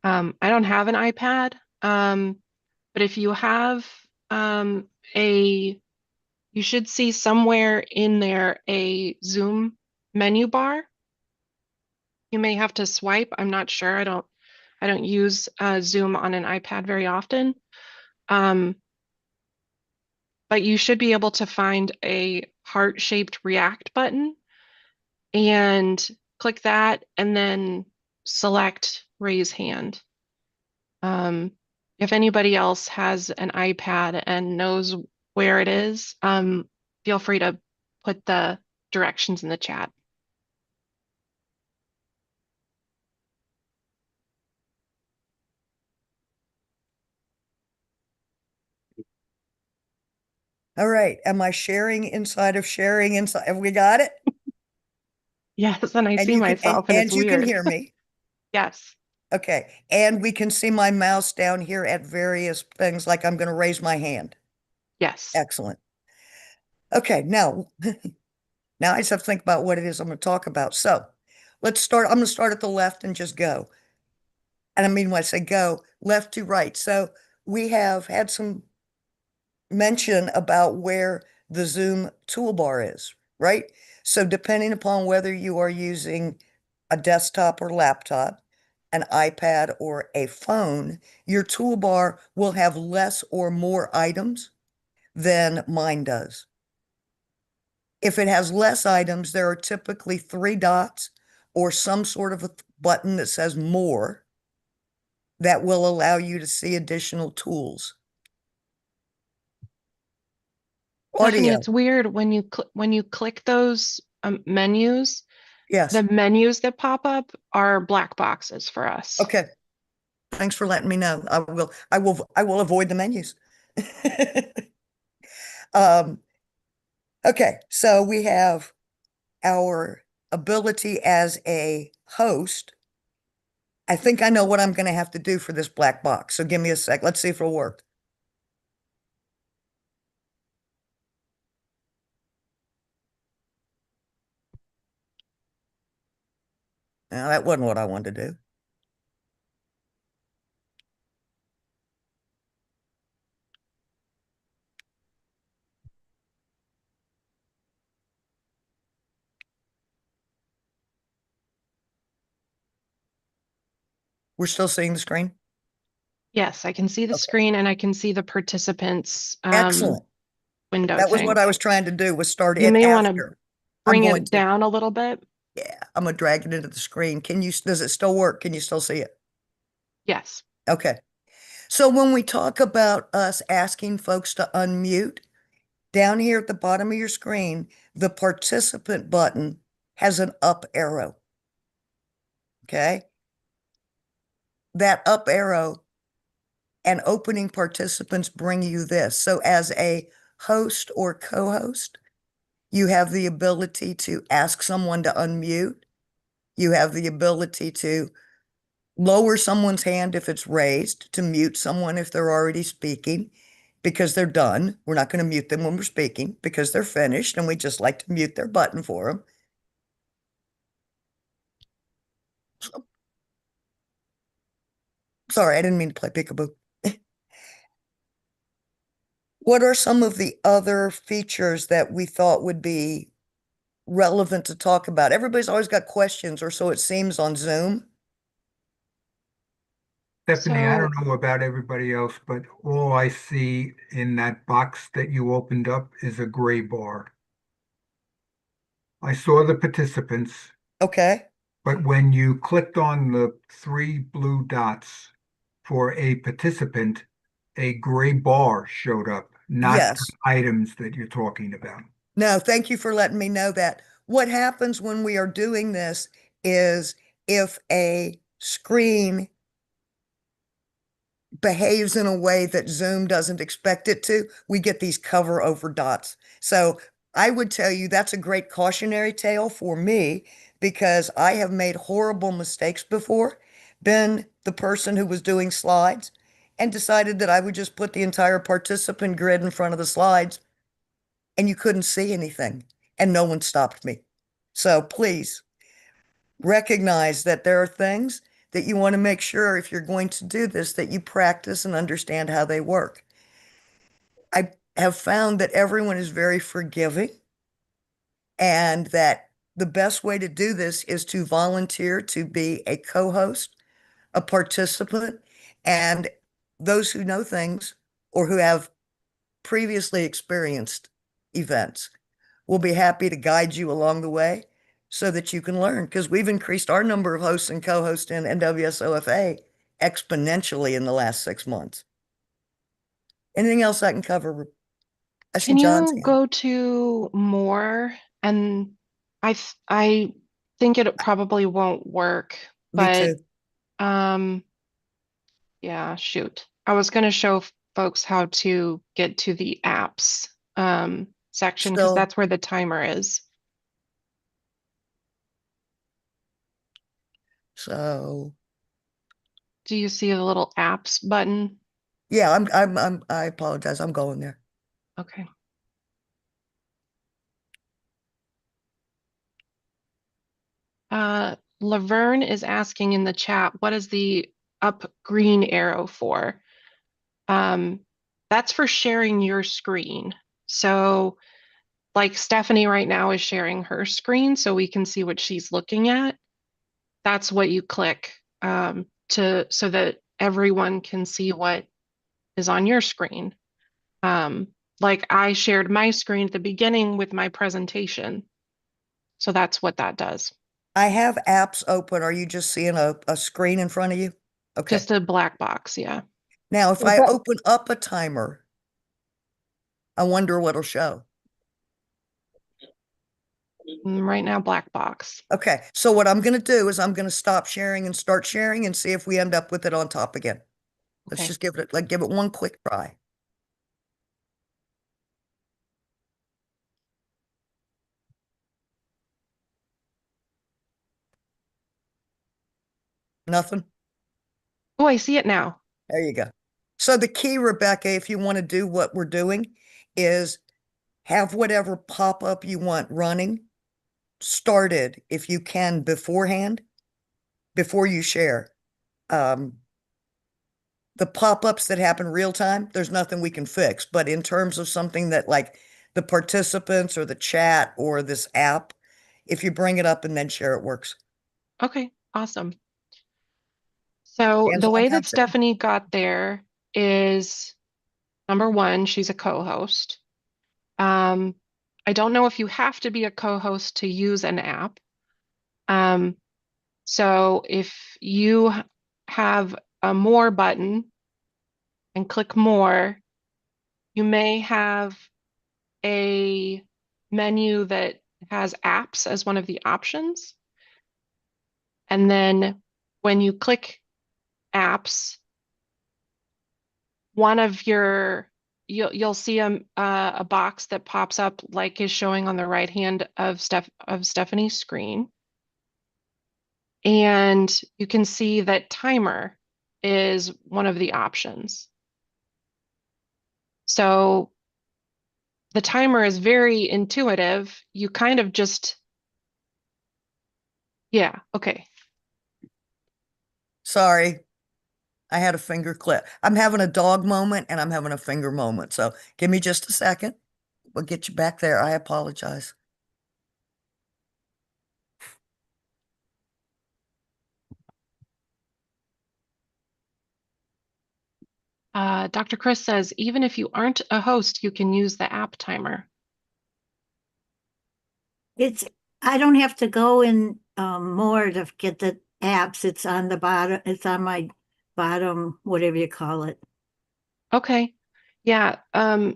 I don't have an iPad, but if you have you should see somewhere in there a Zoom menu bar. You may have to swipe. I'm not sure. I don't use Zoom on an iPad very often. But you should be able to find a heart-shaped react button and click that and then select raise hand. If anybody else has an iPad and knows where it is, feel free to put the directions in the chat. All right. Am I sharing inside of sharing inside? Have we got it? Yes, and I And see you can myself, and it's you can weird. hear me. Yes. Okay. And we can see my mouse down here at various things, like I'm going to raise my hand. Yes. Excellent. Okay. Now, now I just have to think about what it is I'm going to talk about. So let's start. I'm going to start at the left and just go. And I mean, when I say go, left to right. So we have had some mention about where the Zoom toolbar is, right? So depending upon whether you are using a desktop or laptop, an iPad or a phone, your toolbar will have less or more items than mine does. If it has less items, there are typically 3 dots or some sort of a button that says more that will allow you to see additional tools. Stephanie, Audio, it's weird when you click those menus, yes. the menus that pop up are black boxes for us. Okay. Thanks for letting me know. I will avoid the menus. Um, okay, so we have our ability as a host. I think I know what I'm going to have to do for this black box. So give me a sec. Let's see if it'll work. Now, that wasn't what I wanted to do. We're still seeing the screen? Yes, I can see the Okay. screen and I can see the participants Excellent. window That was thing. what I was trying to do, was start You it may want to after. I'm bring going it to. down a little bit. Yeah, I'm gonna drag it into the screen. Does it still work? Can you still see it? Yes. Okay. So when we talk about us asking folks to unmute, down here at the bottom of your screen, the participant button has an up arrow. Okay. That up arrow and opening participants bring you this. So as a host or co-host, you have the ability to ask someone to unmute. You have the ability to lower someone's hand if it's raised, to mute someone if they're already speaking because they're done. We're not going to mute them when we're speaking because they're finished, and we just like to mute their button for them. Sorry, I didn't mean to play peekaboo. What are some of the other features that we thought would be relevant to talk about? Everybody's always got questions, or so it seems on Zoom. Stephanie, I don't So, know about everybody else, but all I see in that box that you opened up is a gray bar. I saw the participants, Okay. but when you clicked on the 3 blue dots for a participant, a gray bar showed up, not the Yes. items that you're talking about. No, thank you for letting me know that. What happens when we are doing this is if a screen behaves in a way that Zoom doesn't expect it to, we get these cover over dots. So I would tell you that's a great cautionary tale for me because I have made horrible mistakes before, been the person who was doing slides and decided that I would just put the entire participant grid in front of the slides and you couldn't see anything and no one stopped me. So please recognize that there are things that you want to make sure if you're going to do this, that you practice and understand how they work. I have found that everyone is very forgiving and that the best way to do this is to volunteer to be a co-host, a participant, and those who know things or who have previously experienced events will be happy to guide you along the way so that you can learn. Because we've increased our number of hosts and co-hosts in NWSOFA exponentially in the last 6 months. Anything else I can cover? I see can John's you hand. go to more? And I think it probably won't work, Me but too. um, yeah, shoot. I was going to show folks how to get to the apps section because Still, that's where the timer is. so Do you see the little apps button? yeah, I apologize. I'm going there. Okay. Laverne is asking in the chat, what is the up green arrow for? That's for sharing your screen. So like Stephanie right now is sharing her screen so we can see what she's looking at. That's what you click so that everyone can see what is on your screen. Like I shared my screen at the beginning with my presentation. So that's what that does. I have apps open. Are you just seeing a screen in front of you? Okay. Just a black box, yeah. Now, if Is I that- open up a timer, I wonder what'll show. Right now, black box. Okay, so what I'm going to do is I'm going to stop sharing and start sharing and see if we end up with it on top again. Let's Okay. just give it one quick try. Nothing? Oh, I see it now. There you go. So the key, Rebecca, if you want to do what we're doing, is have whatever pop-up you want running started if you can beforehand, before you share. The pop-ups that happen real time, there's nothing we can fix. But in terms of something that like the participants or the chat or this app, if you bring it up and then share, it works. Okay, awesome. So Hands the on way that consent. Stephanie got there is number one, she's a co-host. I don't know if you have to be a co-host to use an app. So if you have a more button and click more, you may have a menu that has apps as one of the options. And then when you click apps, one of your you'll see a box that pops up like is showing on the right hand of Stephanie's screen. And you can see that timer is one of the options. So the timer is very intuitive. You kind of just, yeah, okay. Sorry, I had a finger clip. I'm having a dog moment and I'm having a finger moment. So give me just a second. We'll get you back there. I apologize. Dr. Chris says, even if you aren't a host, you can use the app timer. I don't have to go in more to get the apps. It's on the bottom, it's on my bottom, whatever you call it. Okay. Yeah.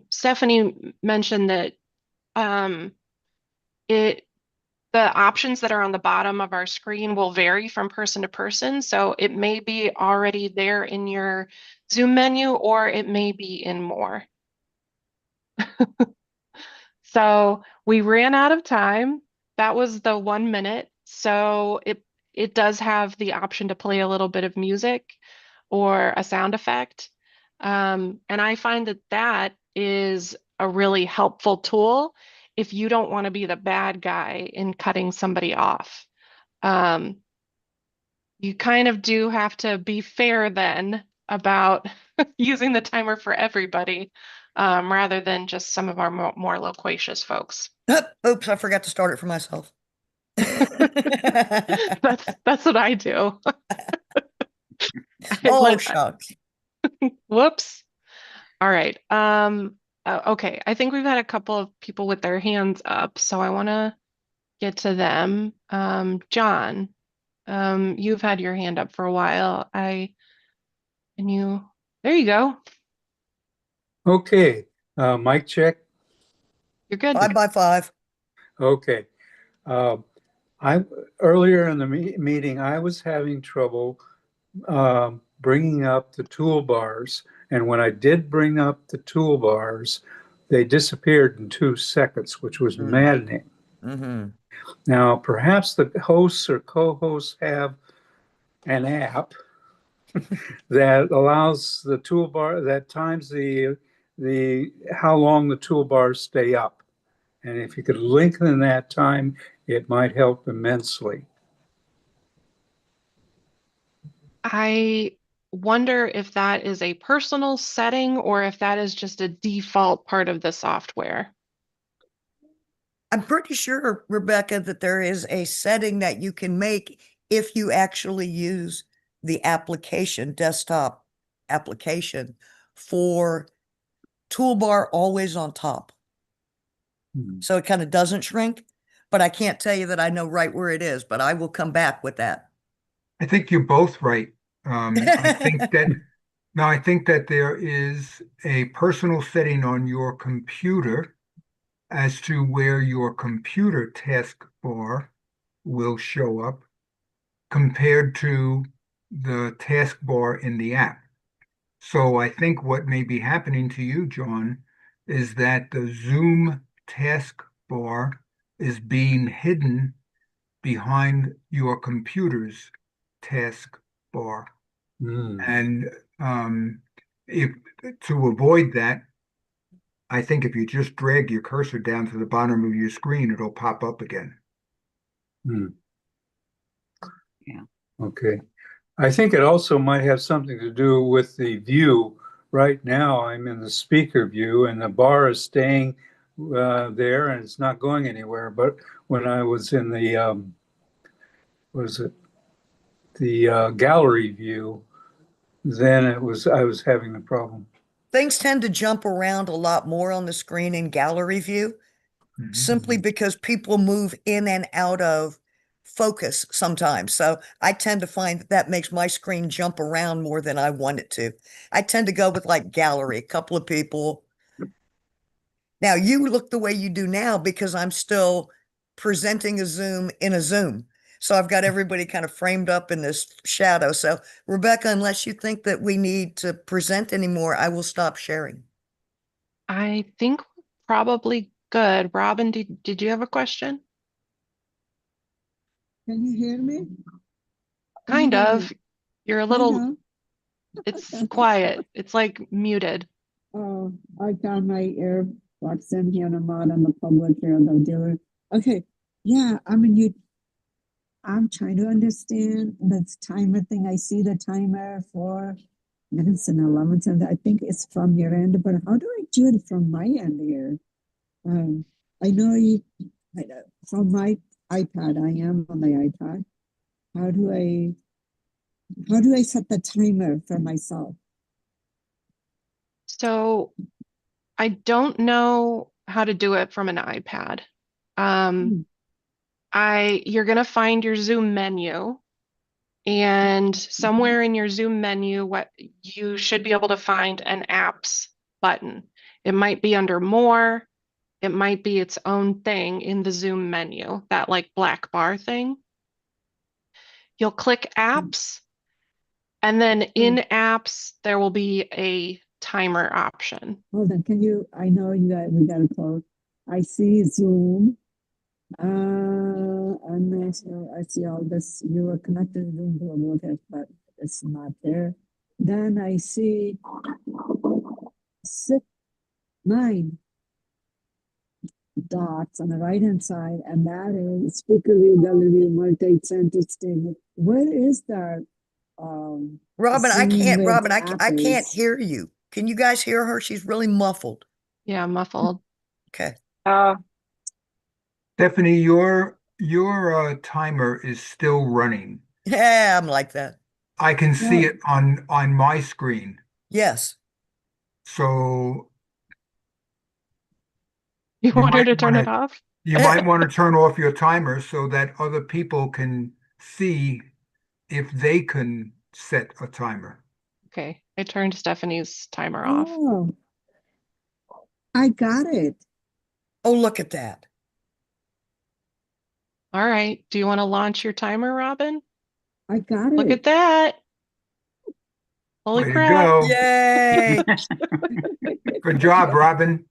Stephanie mentioned that um, the options that are on the bottom of our screen will vary from person to person. So it may be already there in your Zoom menu, or it may be in more. So we ran out of time. That was the 1 minute. So it does have the option to play a little bit of music or a sound effect. And I find that that is a really helpful tool if you don't want to be the bad guy in cutting somebody off. You kind of do have to be fair then about using the timer for everybody, rather than just some of our more loquacious folks. Oops, I forgot to start it for myself. That's what I do. Oh, shucks. Whoops. All right. Okay. I think we've had a couple of people with their hands up, so I want to get to them. John, you've had your hand up for a while. There you go. Okay, mic check. You're good. 5x5. Okay. Uh, earlier in the meeting, I was having trouble bringing up the toolbars. And when I did bring up the toolbars, they disappeared in 2 seconds, which was maddening. Mm-hmm. Now, perhaps the hosts or co-hosts have an app that allows the toolbar, that times the how long the toolbars stay up. And if you could lengthen that time, it might help immensely. wonder if that is a personal setting or if that is just a default part of the software. I'm pretty sure, Rebecca, that there is a setting that you can make if you actually use the application, desktop application, for toolbar always on top. So it kind of doesn't shrink, but I can't tell you that I know right where it is, but I will come back with that. I think you're both right. I think that now I think that there is a personal setting on your computer as to where your computer taskbar will show up compared to the taskbar in the app. So I think what may be happening to you, John, is that the Zoom taskbar is being hidden behind your computer's taskbar. And if to avoid that, I think if you just drag your cursor down to the bottom of your screen, it'll pop up again. Yeah. Okay. I think it also might have something to do with the view. Right now, I'm in the speaker view, and the bar is staying there, and it's not going anywhere. But when I was in the gallery view, then I was having the problem. Things tend to jump around a lot more on the screen in gallery view, simply because people move in and out of focus sometimes. So I tend to find that makes my screen jump around more than I want it to. I tend to go with like gallery, a couple of people. Now you look the way you do now because I'm still presenting a Zoom in a Zoom. So I've got everybody kind of framed up in this shadow. So Rebecca, unless you think that we need to present anymore, I will stop sharing. I think we're probably good. Robin, did you have a question? Can you hear me? Kind of. You're a little, know. it's quiet. It's like muted. Oh, I got my AirPods in here and I'm out on the public here, the dealer. Okay, yeah, I mean, I'm trying to understand this timer thing. I see the timer for minutes and 11 cents. I think it's from your end, but how do I do it from my end here? I know from my iPad, I am on my iPad. How do I set the timer for myself? So I don't know how to do it from an iPad. You're gonna find your Zoom menu, and somewhere in your Zoom menu, what you should be able to find an apps button. It might be under more, it might be its own thing in the Zoom menu, that like black bar thing. You'll click apps, and then in apps, there will be a timer option. Hold on, I know we got to close. I see Zoom. I'm not sure. I see all this. You are connected to Zoom Global, but it's not there. Then I see 9 dots on the right hand side, and that is speaker view, gallery view, multi-center statement. Where is that? Robin, I Robin, can't hear you. Can you guys hear her? She's really muffled. Yeah, muffled. Okay. Stephanie, your timer is still running. Yeah, I'm like that. I can see it on my screen. Yes. So You want her to turn it off? You might want to turn off your timer so that other people can see if they can set a timer. Okay, I turned Stephanie's timer off. Oh, I got it. Oh, look at that. All right. Do you want to launch your timer, Robin? I got it. Look at that. Holy Way to crap. go. Yay. Good job, Robin.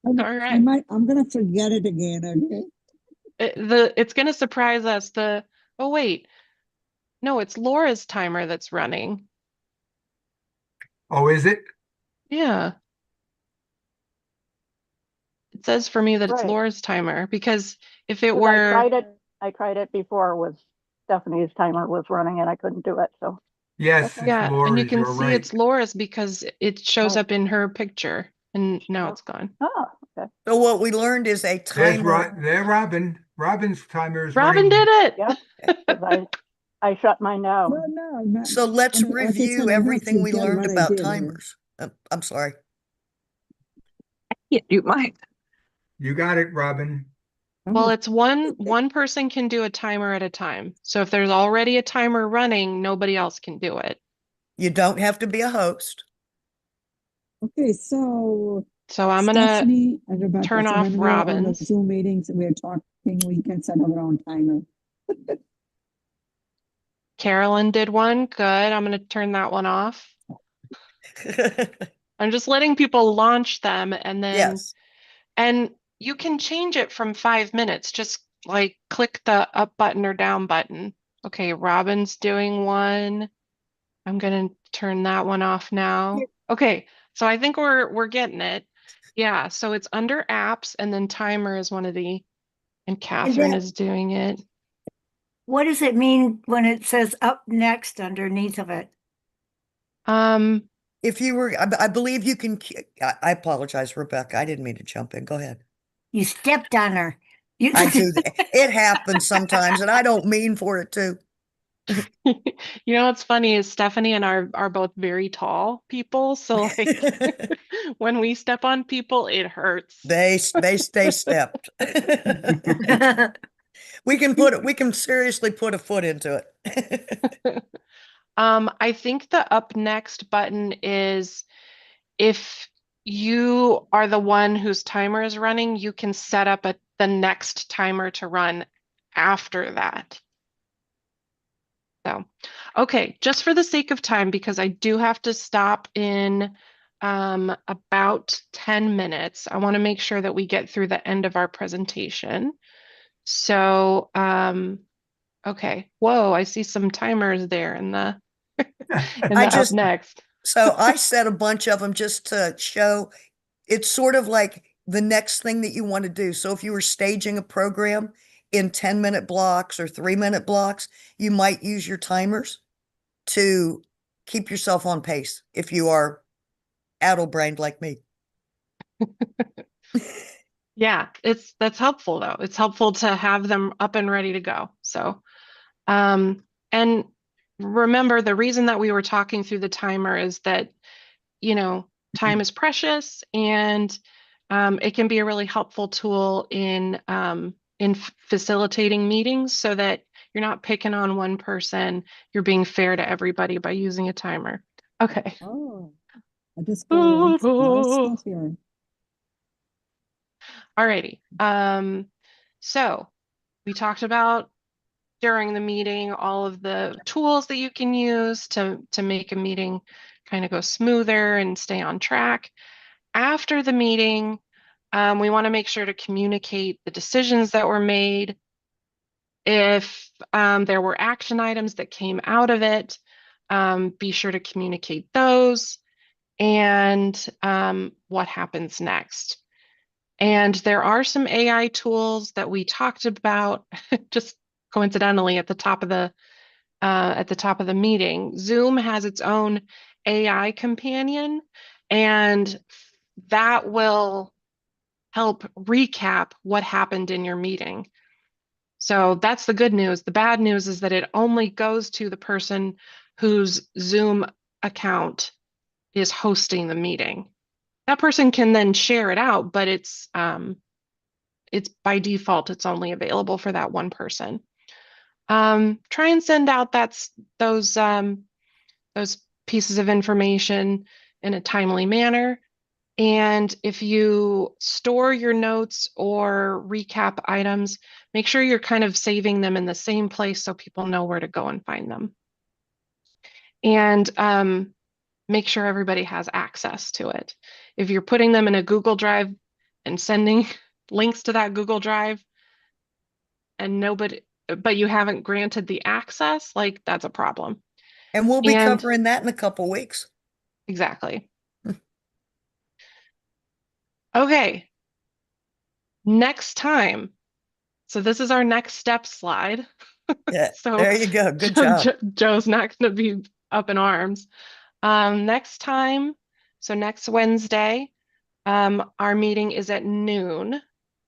All right. I'm gonna forget it again, okay? It's gonna surprise us. Oh wait. No, it's Laura's timer that's running. Oh, is it? Yeah. It says for me that it's Right. Laura's timer because if it 'Cause were I tried it before with Stephanie's timer was running and I couldn't do it, so. Yes, Okay. it's Yeah, and you Lori's, can you're see right. it's Laura's because it shows Oh. up in her picture and now it's gone. Oh, okay. So what we learned is a There's timer. there, Robin. Robin's timer is Robin running. did it. Yep, 'cause I shut mine down. No, no, I'm not. So let's Like I said, review I have everything to we get learned what I about did here. timers. I'm sorry. Can't do mine. You got it, Robin. Well, Oh, it's one person can do a timer at a time. So if there's already a timer running, nobody else can do it. You don't have to be a host. okay, so So I'm gonna Stephanie and Rebecca, turn so off when we're on the Robin's. Zoom meetings and we're talking, we can set our own timer. Carolyn did one. Good. I'm gonna turn that one off. I'm just letting people launch them and then Yes. and you can change it from 5 minutes. Just like click the up button or down button. Okay, Robin's doing one. I'm gonna turn that one off now. Okay, so I think we're getting it. Yeah, so it's under apps and then timer is one of the, and Catherine that- is doing it. What does it mean when it says up next underneath of it? Um, If you were, I believe you can, I apologize, Rebecca. I didn't mean to jump in. Go ahead. You stepped on her. You I do that. It happens sometimes, and I don't mean for it to. you know what's funny is Stephanie and I are both very tall people, so like when we step on people, it hurts. They stay stepped. We can seriously put a foot into it. I think the up next button is if you are the one whose timer is running, you can set up the next timer to run after that. So, okay, just for the sake of time, because I do have to stop in about 10 minutes, I want to make sure that we get through the end of our presentation. So, okay, whoa, I see some timers there in the, in the up next. So I set a bunch of them just to show it's sort of like the next thing that you want to do. So if you were staging a program in 10-minute blocks or 3-minute blocks, you might use your timers to keep yourself on pace if you are addle-brained like me. Yeah, that's helpful though. It's helpful to have them up and ready to go. So, and remember the reason that we were talking through the timer is that, you know, time is precious and it can be a really helpful tool in facilitating meetings so that you're not picking on one person, you're being fair to everybody by using a timer. Okay. Oh, I just got a lot of stuff here. Alrighty. So we talked about during the meeting all of the tools that you can use to make a meeting kind of go smoother and stay on track. After the meeting, we want to make sure to communicate the decisions that were made. If there were action items that came out of it, be sure to communicate those and what happens next. And there are some AI tools that we talked about just coincidentally at the top of the meeting. Zoom has its own AI companion, and that will help recap what happened in your meeting. So that's the good news. The bad news is that it only goes to the person whose Zoom account is hosting the meeting. That person can then share it out, but it's by default, it's only available for that one person. Try and send out those pieces of information in a timely manner. And if you store your notes or recap items, make sure you're kind of saving them in the same place so people know where to go and find them. And make sure everybody has access to it. If you're putting them in a Google Drive and sending links to that Google Drive and but you haven't granted the access, like that's a problem. And we'll be covering that in a couple weeks. Exactly. Okay. Next time. So this is our next step slide. Yeah, So there you go. Good job. Joe's not going to be up in arms. Next time, so next Wednesday, our meeting is at noon.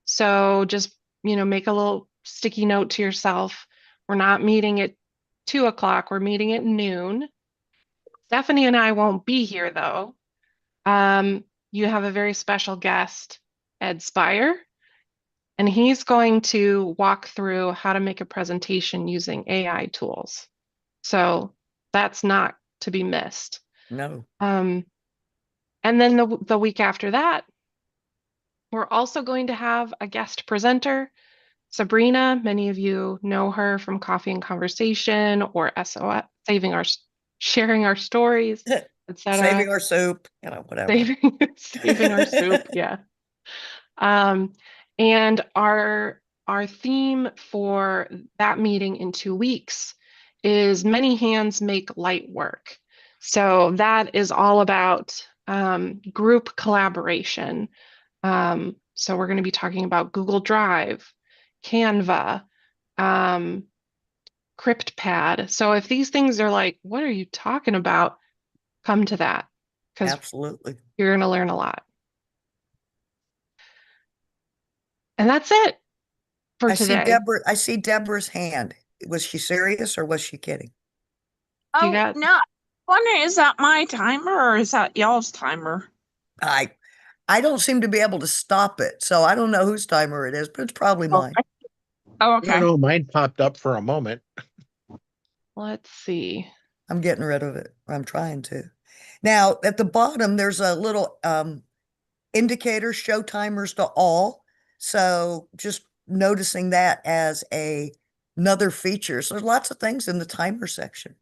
So just, make a little sticky note to yourself. We're not meeting at 2 o'clock. We're meeting at noon. Stephanie and I won't be here though. You have a very special guest, Ed Spire, and he's going to walk through how to make a presentation using AI tools. So that's not to be missed. No. And then the week after that, we're also going to have a guest presenter, Sabrina. Many of you know her from Coffee and Conversation or SOS, sharing our stories, etc. Saving our soup, whatever. Saving our soup, yeah. And our theme for that meeting in 2 weeks is Many Hands Make Light Work. So that is all about group collaboration. So we're going to be talking about Google Drive, Canva, CryptPad. So if these things are like, what are you talking about? Come to that, because Absolutely. you're going to learn a lot. And that's it for today. I see Deborah's hand. Was she serious or was she kidding? Oh, got- no. Wondering, is that my timer or is that y'all's timer? I don't seem to be able to stop it, so I don't know whose timer it is, but it's probably mine. Oh, I okay. don't know, mine popped up for a moment. Let's see. I'm getting rid of it. I'm trying to. Now, at the bottom, there's a little indicator, show timers to all. So just noticing that as another feature. So there's lots of things in the timer section.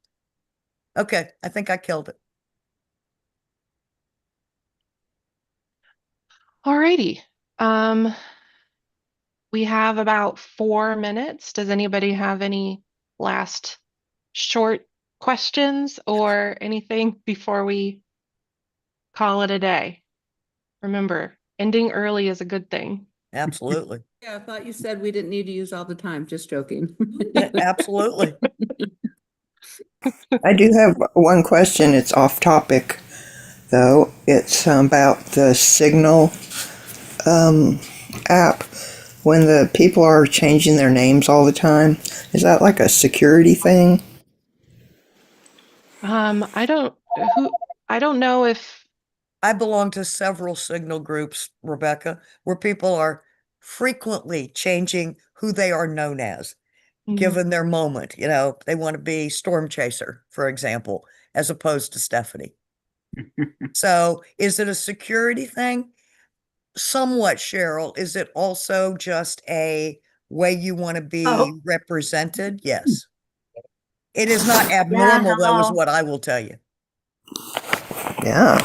Okay, I think I killed it. Alrighty. We have about 4 minutes. Does anybody have any last short questions or anything before we call it a day? Remember, ending early is a good thing. Absolutely. Yeah, I thought you said we didn't need to use all the time. Just joking. Absolutely. I do have one question. It's off topic, though. It's about the Signal app. When the people are changing their names all the time, is that like a security thing? I don't know if I belong to several Signal groups, Rebecca, where people are frequently changing who they are known as, given their moment. They want to be Storm Chaser, for example, as opposed to Stephanie. So is it a security thing? Somewhat, Cheryl. Is it also just a way you want to be represented? Yes. It is not abnormal, though, is what I will tell you. Yeah.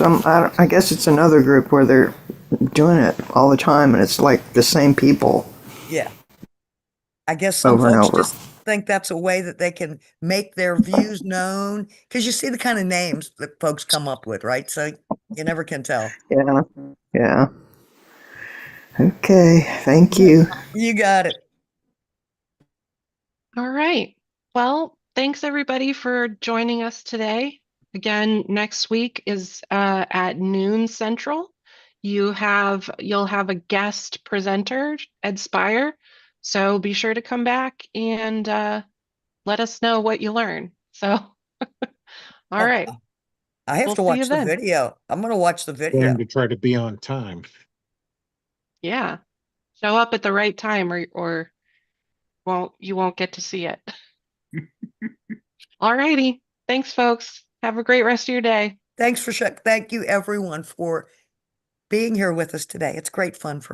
I guess it's another group where they're doing it all the time, and it's like the same people. Yeah. I guess some folks just think that's a way that they can make their views known, because you see the kind of names that folks come up with, right? So you never can tell. Yeah. Yeah. Okay. Thank you. You got it. All right. Well, thanks everybody for joining us today. Again, next week is at noon Central. You'll have a guest presenter, Ed Spire. So be sure to come back and let us know what you learn. So, all right. I have We'll to see watch you the then. video. I'm going to watch the video. Learn to try to be on time. Yeah. Show up at the right time or you won't get to see it. All righty. Thanks, folks. Have a great rest of your day. Thank you, everyone, for being here with us today. It's great fun for